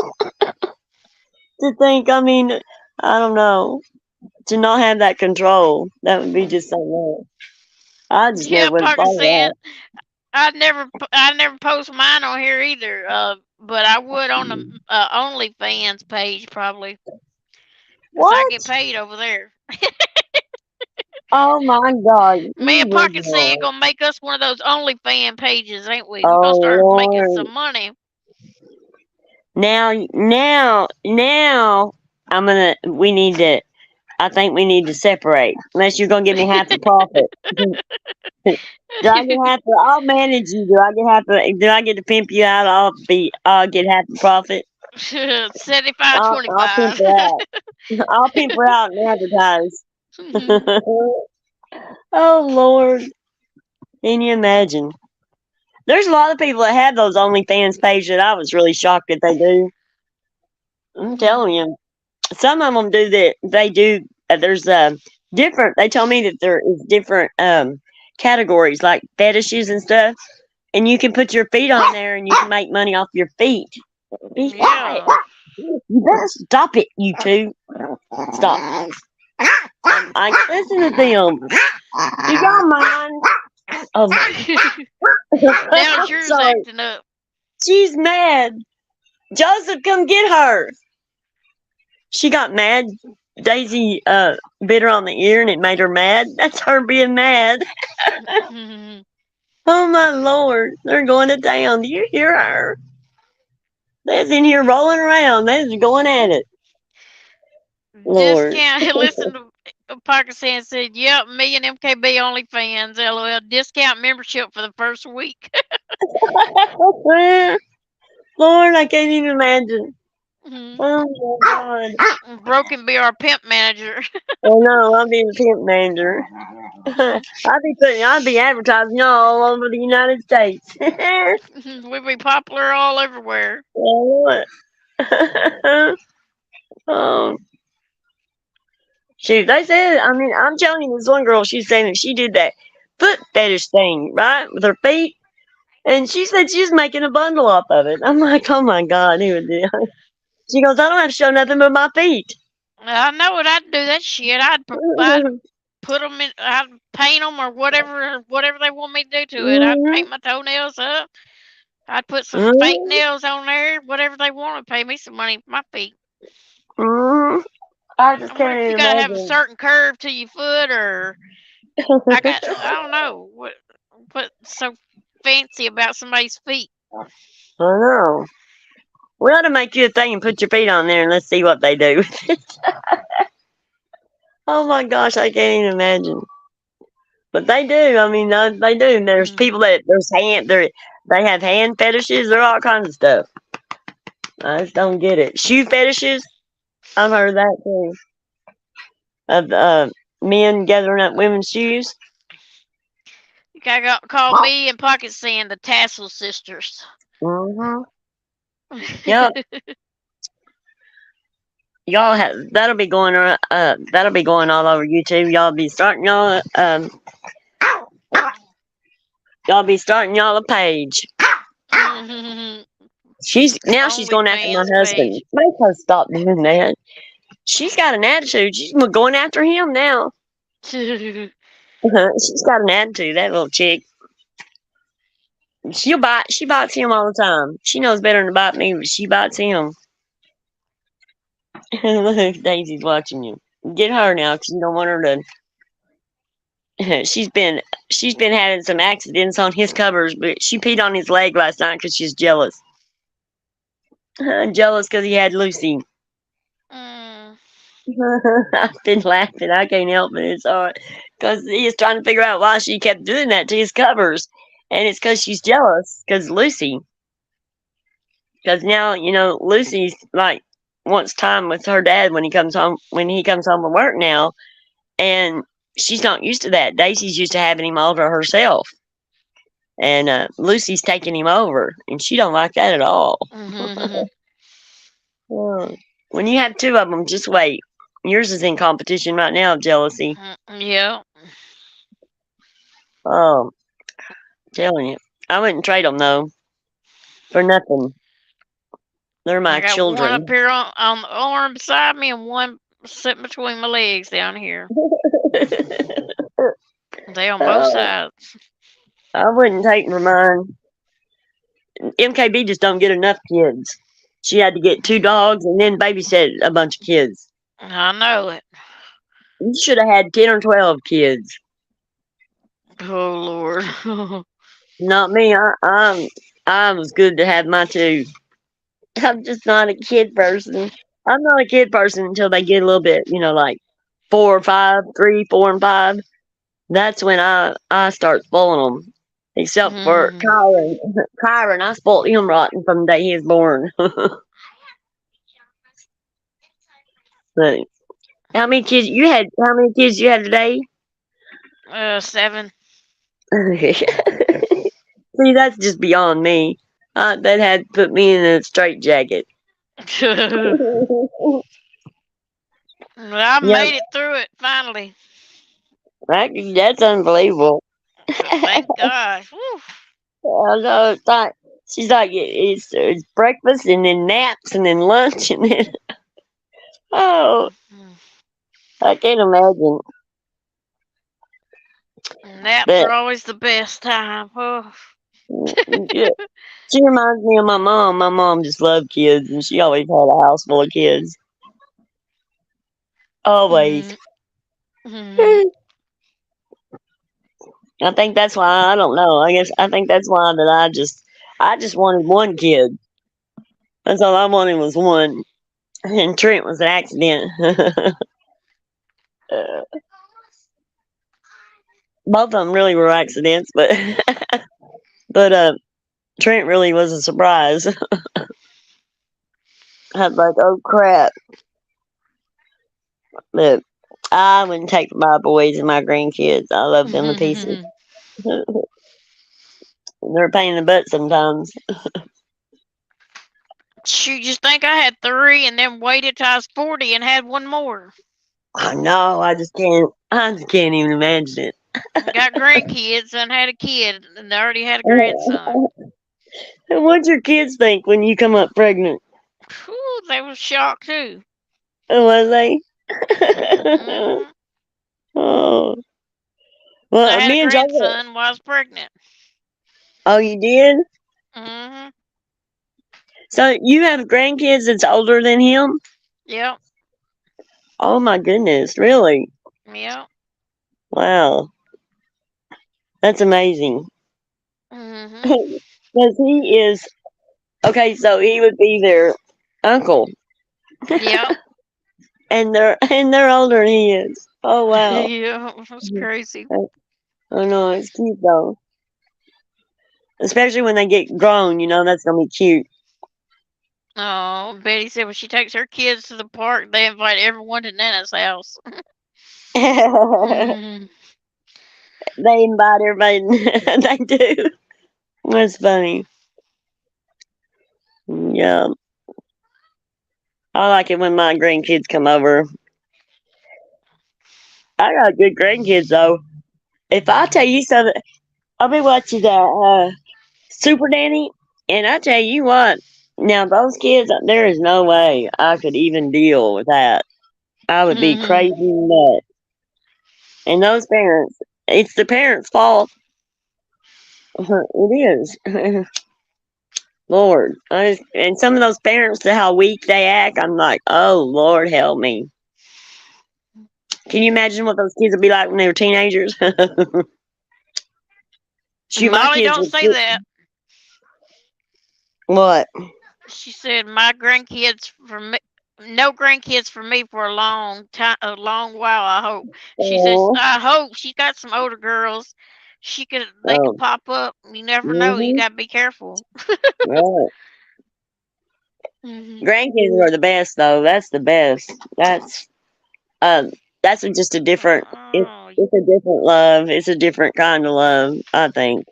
think. I mean, I don't know, to not have that control. That would be just so much. I just Yeah, never would have Parker thought of said that. I never post mine on here either. But I would on the OnlyFans page probably, 'cause I get What? paid over there. Oh my God, Me you and would Parker said not. gonna make us one of those OnlyFans pages, ain't we? We're gonna Oh start making Lord. some money. Now, we need to, I think we need to separate. Unless you're gonna give me half the profit. Do I get half the? I'll manage you. Do I get half the? Do I get to pimp you out? I'll get half the profit. 75, I'll pimp 25. her out. I'll pimp her out and advertise. Oh Lord, can you imagine? There's a lot of people that have those OnlyFans pages that I was really shocked that they do. I'm telling you, some of them do that. They do. There's different. They tell me that there is different categories like fetishes and stuff, and you can put your feet on there and you can make money off your feet. Be quiet. Yeah. You better stop it, you two. Stop. I listen to them. You got mine. Oh my. Now I'm yours sorry. acting up. She's mad. Joseph, come get her. She got mad. Daisy bit her on the ear and it made her mad. That's her being mad. Oh my Lord. They're going to town. Do you hear her? They's in here rolling around. They's going at it. Lord. Discount. Listen to Pakistan said, "Yep, me and MKB only fans. LOL. Discount membership for the first week." Lord, I can't even imagine. Mhm. Oh my God. Broken be our pimp manager. Oh no, I'll be the pimp manager. I'll be advertising y'all all over the United States. We be popular all everywhere. Lord. Oh, shoot, they said, I mean, I'm telling you, this one girl, she's saying that she did that foot fetish thing, right, with her feet. And she said she's making a bundle off of it. I'm like, oh my God, who would do that? She goes, I don't have to show nothing but my feet. I know it. I'd do that shit. I'd put them in. I'd paint them or whatever they want me to do to it. I'd Mhm, paint my toenails up. I'd put some fake mhm, nails on there. Whatever they want to pay me some money for my feet. mhm. I just I wonder if you can't gotta have a imagine. certain curve to your foot, or I don't know what's so fancy about somebody's feet. I know. We ought to make you a thing and put your feet on there and let's see what they do. Oh my gosh, I can't even imagine. But they do. I mean, they do. There's Mm. people they have hand fetishes. There are all kinds of stuff. I just don't get it. Shoe fetishes. I've heard that too. Of men gathering up women's shoes. You gotta call me and Pocket Sand the Tassel Sisters. Mhm. Yep. Y'all have that'll be going that'll be going all over YouTube. Y'all be starting y'all a page. She's going after my OnlyFans husband. page. Make her stop doing that. She's got an attitude. She's going after him now. She's got an attitude, that little chick. She bites him all the time. She knows better than to bite me, but she bites him. Look, Daisy's watching you. Get her now, because you don't want her to. She's been having some accidents on his covers, but she peed on his leg last night because she's jealous. Jealous because he had Lucy. Mm. I've been laughing. I can't help it. It's hard because he is trying to figure out why she kept doing that to his covers, and it's because she's jealous because Lucy. Because now Lucy's like wants time with her dad when he comes home from work now, and she's not used to that. Daisy's used to having him over herself, and Lucy's taking him over, and she don't like that at all. Uh, when you have two of them, just wait. Yours is in competition right now, jealousy. Yeah. Oh, telling you, I wouldn't trade them though for nothing. They're I my got one up children. here on the arm beside me and one sitting between my legs down here. They on both Oh, sides. I wouldn't take for mine. MKB just don't get enough kids. She had to get two dogs and then babysit a bunch of kids. I know it. You should have had 10 or 12 kids. Oh Lord. Not me. I was good to have my two. I'm just not a kid person. I'm not a kid person until they get a little bit, like 4 or 5, 3, 4, and 5. That's when I start spoiling them. Except for Mhm. Kyron. Kyron, I spoiled him rotten from the day he was born. But how many kids you had? How many kids you had today? 7. See, that's just beyond me. That had put me in a straitjacket. I Yep, made it through it finally. that's unbelievable. Thank God. Whew. I know, it's like she's like it's breakfast and then naps and then lunch and then oh, I can't imagine. Naps But are always the best time. Oh. yeah, she reminds me of my mom. My mom just loved kids, and she always had a house full of kids. Always. Mhm. Mhm. I think that's why I don't know. I think that's why that I just wanted one kid. That's all I wanted was one. And Trent was an accident. Both of them really were accidents, but but Trent really was a surprise. I was like, oh crap. But I wouldn't take my boys and my grandkids. I love them to pieces. They're a pain in the butt sometimes. Shoot, just think I had three and then waited till I was 40 and had one more. I know. I just can't even imagine it. Got grandkids and had a kid and they already had a grandson. What'd your kids think when you come up pregnant? Whew, they was shocked too. Was they? Hmm. Oh. I Well, had a me and Joe. grandson while I was pregnant. Oh, you did? Hmm. So you have grandkids that's older than him? Yep. Oh my goodness, really? Yep. Wow. That's amazing. Hmm. Because he is okay, so he would be their uncle. Yep. And they're older than he is. Oh wow. Yeah, that's crazy. Oh no, it's cute though. Especially when they get grown, that's gonna be cute. Oh, Betty said when she takes her kids to the park, they invite everyone to Nana's house. They Mhm. invite everybody. They do. That's funny. Yeah. I like it when my grandkids come over. I got good grandkids though. If I tell you something, I'll be watching that Super Nanny, and I tell you what, now those kids, there is no way I could even deal with that. I would be Mhm. crazy nuts. And those parents, it's the parents' fault. It is. Lord. And some of those parents, how weak they act, I'm like, oh, Lord, help me. Can you imagine what those kids would be like when they were teenagers? Shoot, my Molly kids don't would say quit. that. What? She said my grandkids for me, no grandkids for me for a long time, a long while. I hope. She says Oh, I hope she got some older girls. They could oh, pop up. You never know. You mm-hmm. gotta be careful. Right. Hmm. Grandkids are the best, though. That's the best. Um, that's just a different. Oh, It's a different love. It's a different kind of love, I think.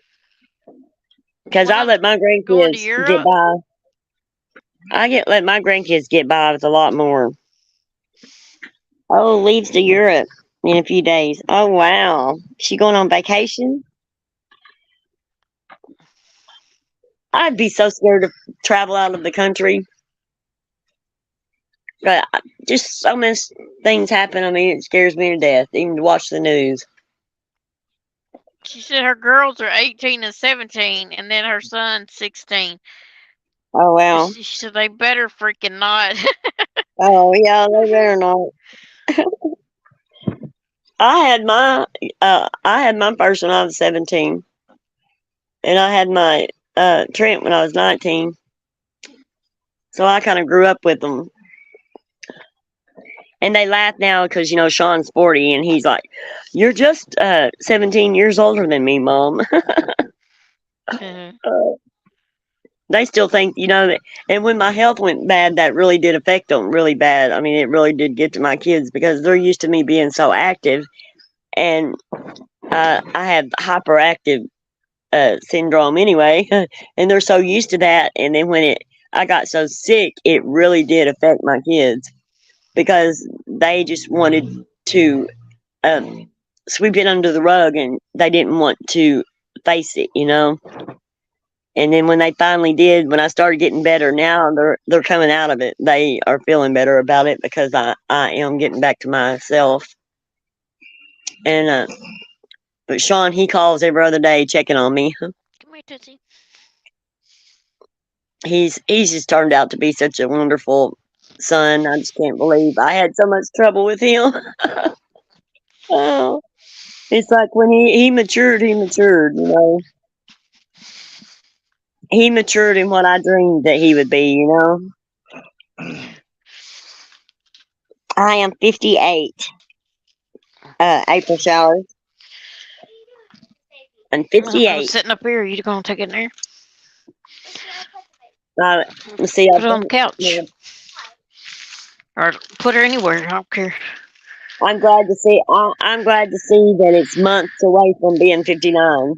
Because what I else? let my Going to grandkids get Europe? by. Let my grandkids get by with a lot more. Oh, leaves to Europe in a few days. Oh wow, she going on vacation? I'd be so scared to travel out of the country. But just so many things happen. I mean, it scares me to death, even to watch the news. She said her girls are 18 and 17, and then her son's 16. Oh wow. She said they better freaking not. Oh yeah, they better not. I had my first when I was 17, and I had my Trent when I was 19. So I kind of grew up with them, and they laugh now because Sean's 40, and he's like, "You're just 17 years older than me, Mom." Mhm. They still think that. And when my health went bad, that really did affect them really bad. I mean, it really did get to my kids because they're used to me being so active, and I have hyperactive syndrome anyway, and they're so used to that. And then when I got so sick, it really did affect my kids because they just wanted to um, sweep it under the rug, and they didn't want to face it. And then when they finally did, when I started getting better, now they're coming out of it. They are feeling better about it because I am getting back to myself. And but Sean, he calls every other day checking on me. Come here, Tootsie. He's just turned out to be such a wonderful son. I just can't believe I had so much trouble with him. Oh, it's like when he matured, he matured. he matured in what I dreamed that he would be. You know, I am 58. April showers. I'm I was 58. sitting up here. You gonna take it in there? Uh, see, Put it on the couch, or put her anywhere. I don't care. I'm glad to see. I'm glad to see that it's months away from being 59.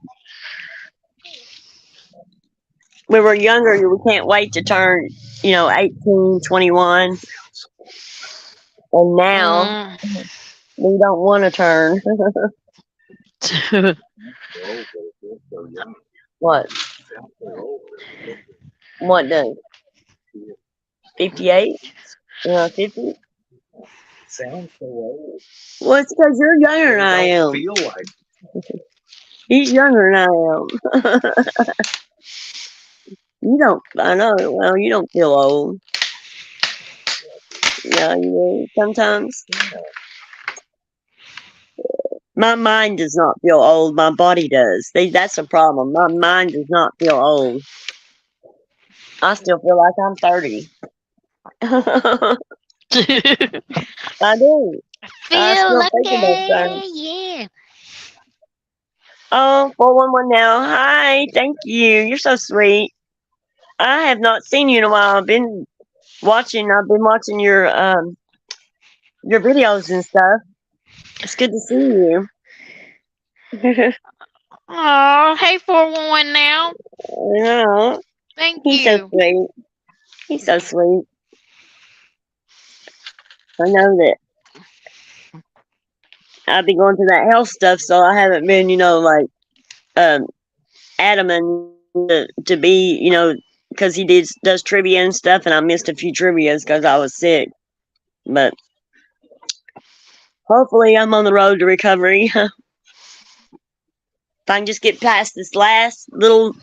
When we're younger, we can't wait to turn, 18, 21. And now Mm. we don't want to turn. What? What does? 58? 50? Well, it's because you're younger than I am. He's younger than I am. You don't, I know, well, you don't feel old. Yeah, sometimes. My mind does not feel old. My body does. That's the problem. My mind does not feel old. I still feel like I'm 30. I do. I Feel still think about that. lucky, yeah. Oh, 411 now. Hi, thank you. You're so sweet. I have not seen you in a while. I've been watching your videos and stuff. It's good to see you. Oh, hey 411 now. Yeah, Thank he's so you. sweet. He's so sweet. I know that I've been going through that health stuff, so I haven't been, like um adamant to be, because he does trivia and stuff, and I missed a few trivias because I was sick. But hopefully, I'm on the road to recovery. If I can just get past this last little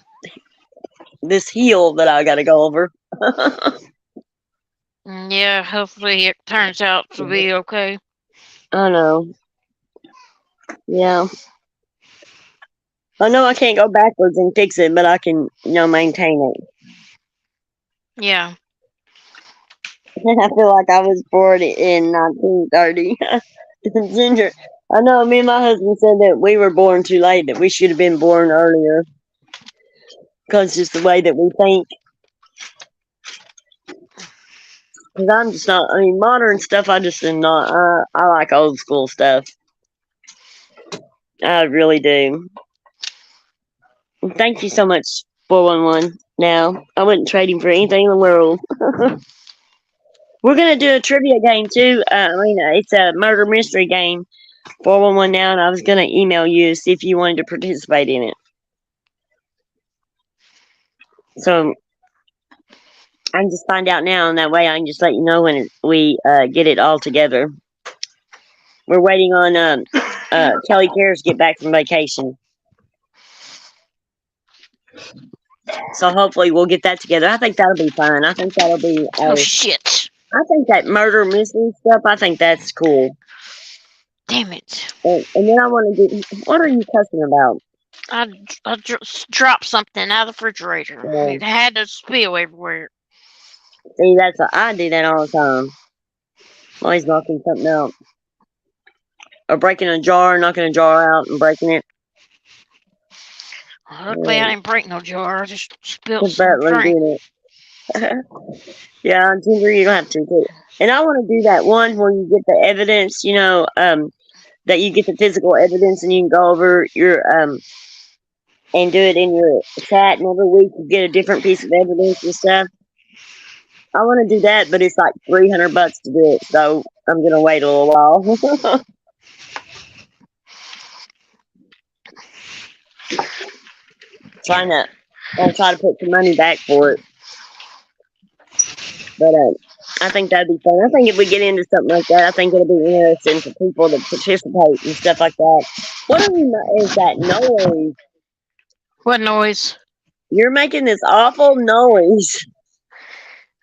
this hill that I got to go over. Yeah, hopefully it turns out to be okay. I know. Yeah. I know I can't go backwards and fix it, but I can, maintain it. Yeah. I feel like I was born in 1930. Ginger. I know me and my husband said that we were born too late, that we should have been born earlier. Because just the way that we think. Because I'm just not, modern stuff, I just am not. I like old school stuff. I really do. Thank you so much, 411. Now, I wouldn't trade him for anything in the world. We're going to do a trivia game too. It's a murder mystery game. 411 now, and I was going to email you see if you wanted to participate in it. So I can just find out now, and that way I can just let you know when we get it all together. We're waiting on Kelly Cares to get back from vacation. So hopefully we'll get that together. I think that'll be fun. I think that'll be. Oh shit. I think that murder mystery stuff. I think that's cool. Damn it. And then I want to get. What are you cussing about? I dropped something out of the refrigerator. It had to spill everywhere. See, I do that all the time. Always knocking something out. Or breaking a jar, knocking a jar out and breaking it. Luckily, I didn't break no jar. I just spilled Because some Butler drink. did it. Yeah, Ginger, you don't have to too. And I want to do that one where you get the evidence, that you get the physical evidence and you can go over your and do it in your chat, and every week you get a different piece of evidence and stuff. I want to do that, but it's like $300 to do it, so I'm gonna wait a little while. I'll try to put some money back for it. But I think that'd be fun. I think if we get into something like that, I think it'll be interesting for people to participate and stuff like that. What is that noise? What noise? You're making this awful noise.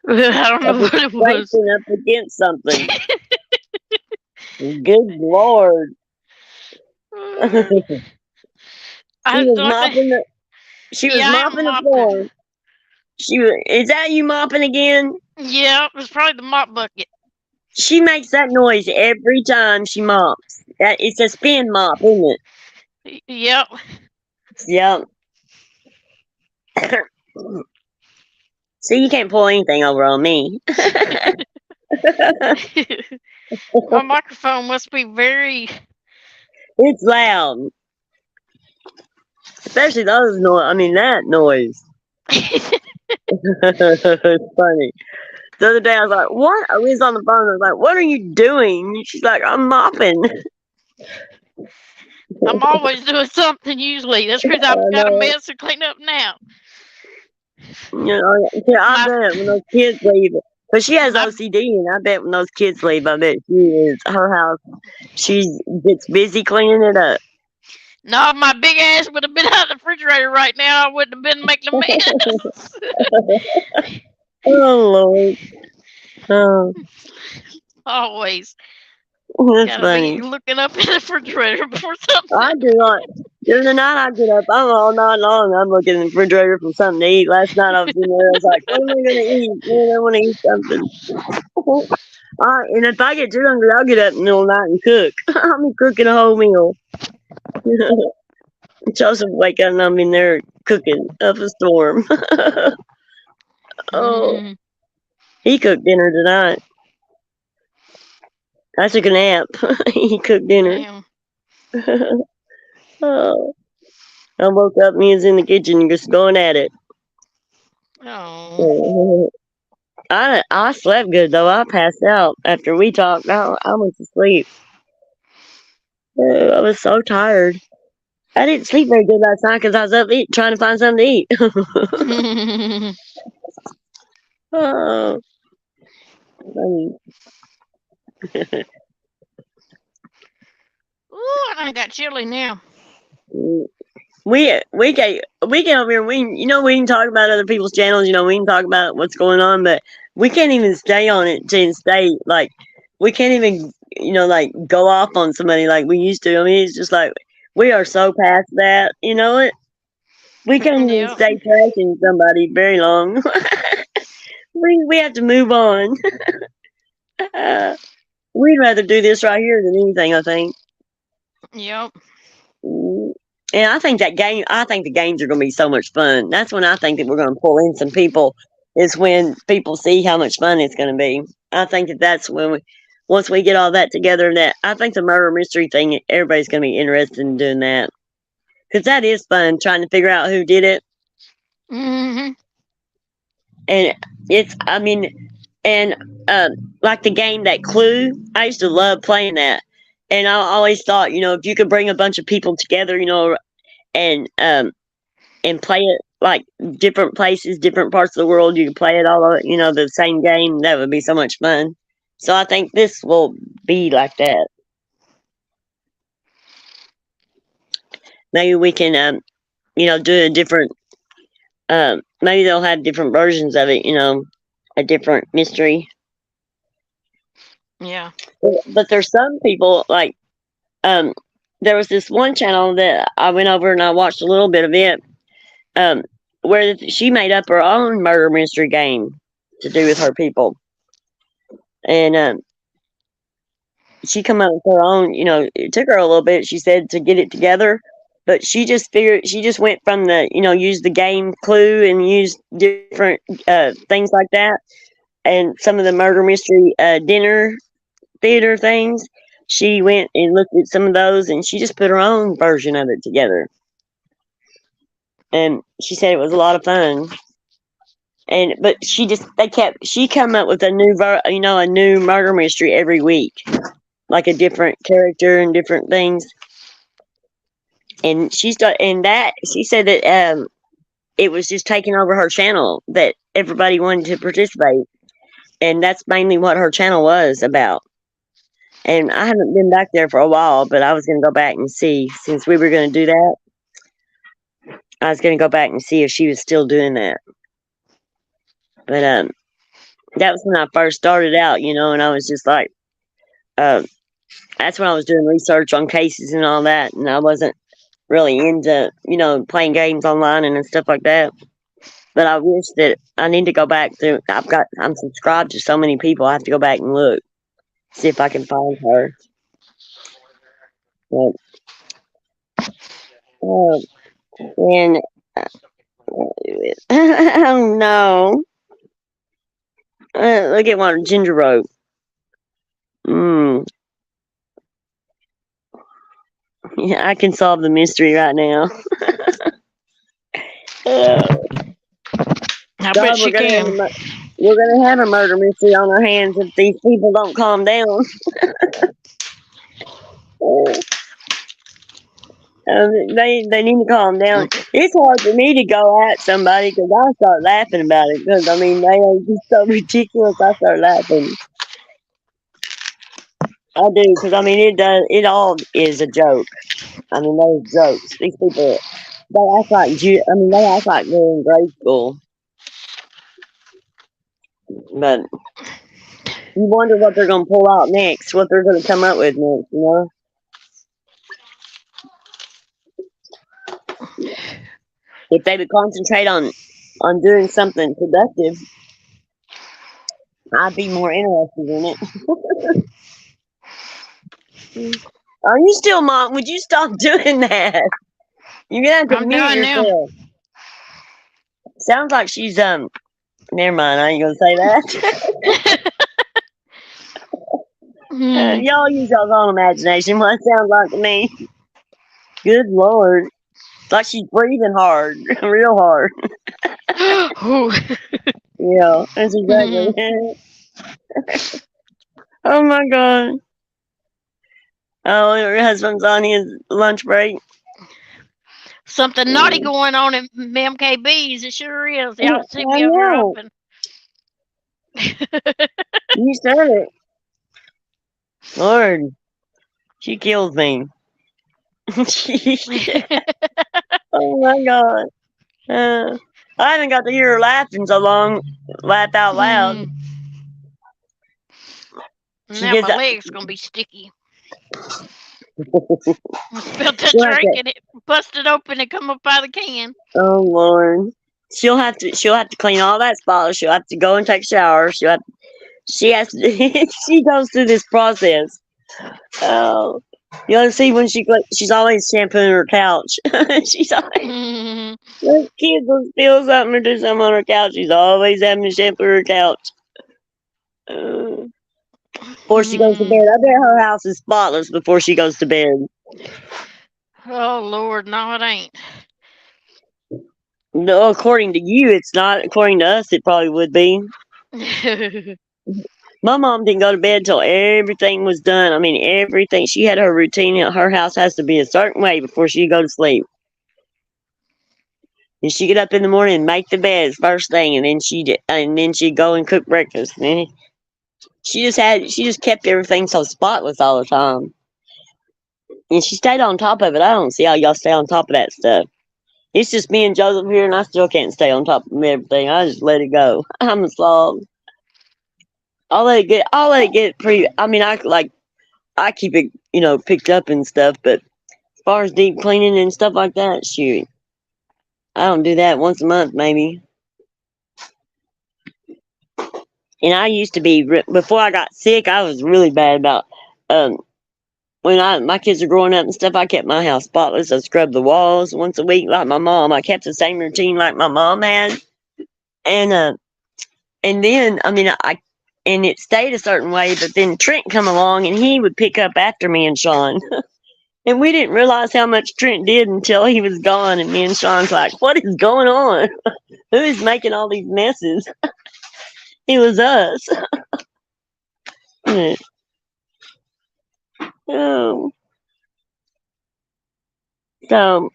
I don't know what it was. Scraping up against something. Good Lord. She was mopping the floor. Is that you mopping again? Yeah, it was probably the mop bucket. She makes that noise every time she mops. It's a spin mop, isn't Yep. it? Yep. See, you can't pull anything over on me. My microphone must be very. It's loud, especially those noise. I mean, that noise. It's funny. The other day, I was like, "What?" I was on the phone. I was like, "What are you doing?" She's like, "I'm mopping." I'm always doing something usually. That's because I've I got a know. mess to clean up now. Yeah, I My bet when those kids leave, but she has my OCD, and I bet when those kids leave, I bet she is her house. She gets busy cleaning it up. no, my big ass would have been out of the refrigerator right now. I wouldn't have been making a mess. Oh Lord, oh, Always that's gotta be funny. looking up in the refrigerator before something. I do like during the night. I get up. I'm all night long. I'm looking in the refrigerator for something to eat. Last night I was in there. I was like, "What am I gonna eat? Man, I want to eat something." And if I get too hungry, I'll get up in the middle of the night and cook. I'll be cooking a whole meal. Joseph wake up and I'm in there cooking up a storm. Oh, Mm, he cooked dinner tonight. I took a nap. He cooked dinner. damn. Oh, I woke up and he was in the kitchen just going at it. Oh. I slept good though. I passed out after we talked. I went to sleep. I was so tired. I didn't sleep very good last night because I was up trying to find something to eat. Oh, funny. Ooh, I got chilly now. We can over here. We can talk about other people's channels. We can talk about what's going on, but we can't even stay on it and stay like we can't even like go off on somebody like we used to. I mean, it's just like we are so past that. You know it. We can't even Yep. stay trashing somebody very long. We have to move on. We'd rather do this right here than anything. I think. Yep. Mm. And I think the games are going to be so much fun. That's when I think that we're going to pull in some people, is when people see how much fun it's going to be. I think that's when once we get all that together, that I think the murder mystery thing, everybody's going to be interested in doing that. Because that is fun, trying to figure out who did it. Hmm. And I mean, and like the game, that Clue, I used to love playing that. And I always thought, if you could bring a bunch of people together, and play it like different places, different parts of the world. You can play it all, the same game. That would be so much fun. So I think this will be like that. Maybe we can, do a different. Maybe they'll have different versions of it. A different mystery. Yeah. But there's some people like um. There was this one channel that I went over and I watched a little bit of it. Um, where she made up her own murder mystery game to do with her people, and she come up with her own. It took her a little bit. She said to get it together, but she just figured. She just went from use the game Clue and use different things like that, and some of the murder mystery dinner theater things. She went and looked at some of those, and she just put her own version of it together. And she said it was a lot of fun. And but she come up with a a new murder mystery every week, like a different character and different things. And she said that it was just taking over her channel, that everybody wanted to participate, and that's mainly what her channel was about. And I haven't been back there for a while, but I was going to go back and see, since we were going to do that. I was going to go back and see if she was still doing that. But that was when I first started out, and I was just like, uh, that's when I was doing research on cases and all that, and I wasn't really into, playing games online and stuff like that. But I wish that I need to go back through. I'm subscribed to so many people. I have to go back and look, see if I can find her. But, uh, and oh no, look at one Ginger wrote. Mm, yeah, I can solve the mystery right now. Uh, I bet God, she can. we're gonna have a murder mystery on our hands if these people don't calm down. They need to calm down. It's hard for me to go at somebody because I start laughing about it. Because I mean, they are just so ridiculous. I start laughing. I do because I mean, it does. It all is a joke. I mean, those jokes. These people, they act like I mean, they act like they're in grade school. But you wonder what they're gonna pull out next. What they're gonna come up with next. You know, if they would concentrate on doing something productive, I'd be more interested in it. Are you still, Mom? Would you stop doing that? You're gonna have to I'm mute done now. yourself. Sounds like she's Never mind. I ain't gonna say that. Hmm. Y'all use y'all's own imagination. What it sounds like to me. Good Lord, it's like she's breathing hard, real hard. Ooh. Yeah, that's exactly. Hmm. Oh my God. Oh, your husband's on his lunch break. Something naughty Mm. going on in MKB's. It sure is. Y'all see I me over here know. open. You said it. Lord, she kills me. Oh my God. I haven't got to hear her laugh in so long. Laugh out loud. Mm. She Now gets my up. leg's gonna be sticky. She'll I spilled that have drink to. and it busted open and come up out of the can. Oh Lord. She'll have to. She'll have to clean all that spotless. She'll have to go and take a shower. She has to. She goes through this process. Oh. You ought to see when she's always shampooing her couch. She's always. Mm. The kids will spill something or do something on her couch. She's always having to shampoo her couch. Uh, Before she goes to Mm. bed. I bet her house is spotless before she goes to bed. Oh Lord, no it ain't. No, according to you, it's not. According to us, it probably would be. My mom didn't go to bed till everything was done. I mean, everything. She had her routine. Her house has to be a certain way before she go to sleep. And she get up in the morning and make the beds first thing, and then she'd go and cook breakfast. And she just kept everything so spotless all the time. And she stayed on top of it. I don't see how y'all stay on top of that stuff. It's just me and Joseph here, and I still can't stay on top of everything. I just let it go. I'm a slob. I'll let it get. I'll let it get pretty. I mean, I keep it, picked up and stuff. But as far as deep cleaning and stuff like that, shoot, I don't do that once a month, maybe. And I used to be before I got sick. I was really bad about um when my kids were growing up and stuff. I kept my house spotless. I scrubbed the walls once a week like my mom. I kept the same routine like my mom had, and then I mean and it stayed a certain way. But then Trent come along and he would pick up after me and Sean. And we didn't realize how much Trent did until he was gone. And me and Sean's like, what is going on? Who is making all these messes? It was us. Oh, so,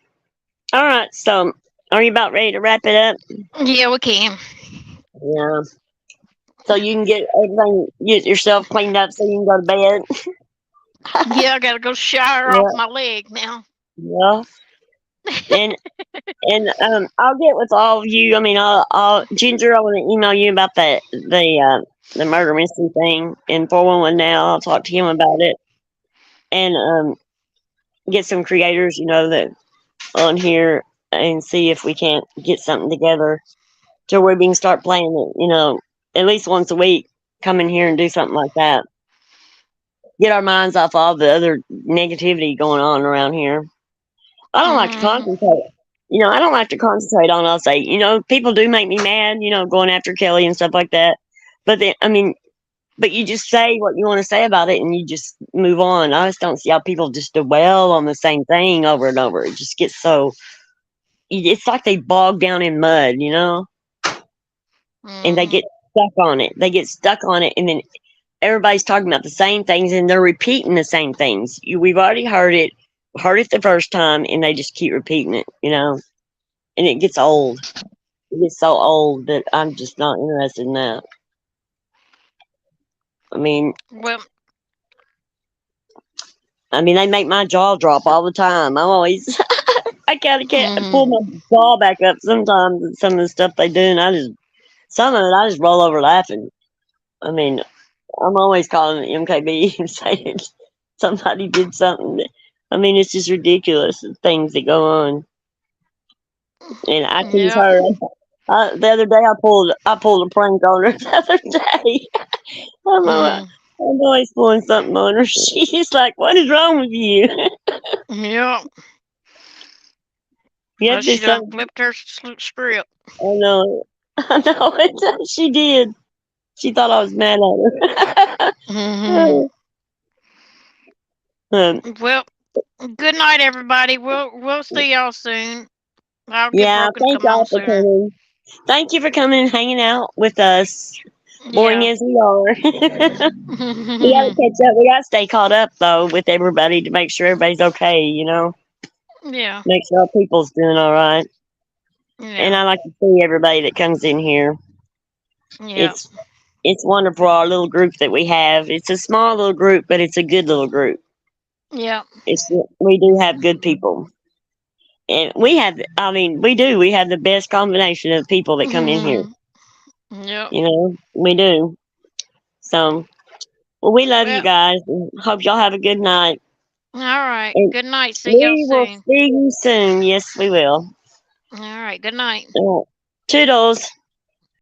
all right. So, are you about ready to wrap it up? Yeah, we can. Yeah. So you can get yourself cleaned up so you can go to bed. Yeah, I gotta go shower off Yeah. my leg now. Yeah. And I'll get with all of you. I mean, I'll Ginger. I want to email you about the murder mystery thing in 411 now. I'll talk to him about it and get some creators, that on here and see if we can't get something together. to where we can start playing it, at least once a week. Come in here and do something like that. Get our minds off all the other negativity going on around here. I don't like to Mhm. concentrate. I don't like to concentrate on. I'll say, people do make me mad. Going after Kelly and stuff like that. But then, but you just say what you want to say about it, and you just move on. I just don't see how people just dwell on the same thing over and over. It just gets so. It's like they bog down in mud, and they Mhm. get stuck on it. They get stuck on it, and then everybody's talking about the same things, and they're repeating the same things. We've already heard it the first time, and they just keep repeating it, and it gets old. It gets so old that I'm just not interested in that. I mean, Well. they make my jaw drop all the time. I'm always, I kind of can't pull Mhm. my jaw back up sometimes. And some of the stuff they do, and some of it, I just roll over laughing. I mean, I'm always calling it MKB and saying somebody did something. It's just ridiculous the things that go on. And I tease Yep. her. The other day, I pulled a prank on her. The other day, I'm, uh, Mhm. I'm always pulling something on her. She's like, "What is wrong with you?" Yep. You Well, have to she do done something. flipped her script. I know. I know it. She did. She thought I was mad at Mhm. her. um, Well, good night, everybody. We'll see y'all soon. I'll get yeah. broken to Thank come on y'all for sooner. coming. Thank you for coming and hanging out with us, boring Yeah. as we are. We gotta catch up. We gotta stay caught up though with everybody to make sure everybody's okay. Yeah. Make sure our people's doing all right. And Yeah. I like to see everybody that comes in here. Yeah. It's it's wonderful our little group that we have. It's a small little group, but it's a good little group. Yeah. We do have good people, and we have. We do. We have the best combination of people that come in here. Mhm. Yep. We do. So, well, we love you Well, guys. And hope y'all have a good night. all right. And Good night. See y'all we will soon. see you soon. Yes, we will. All right. Good night. Uh, Toodles.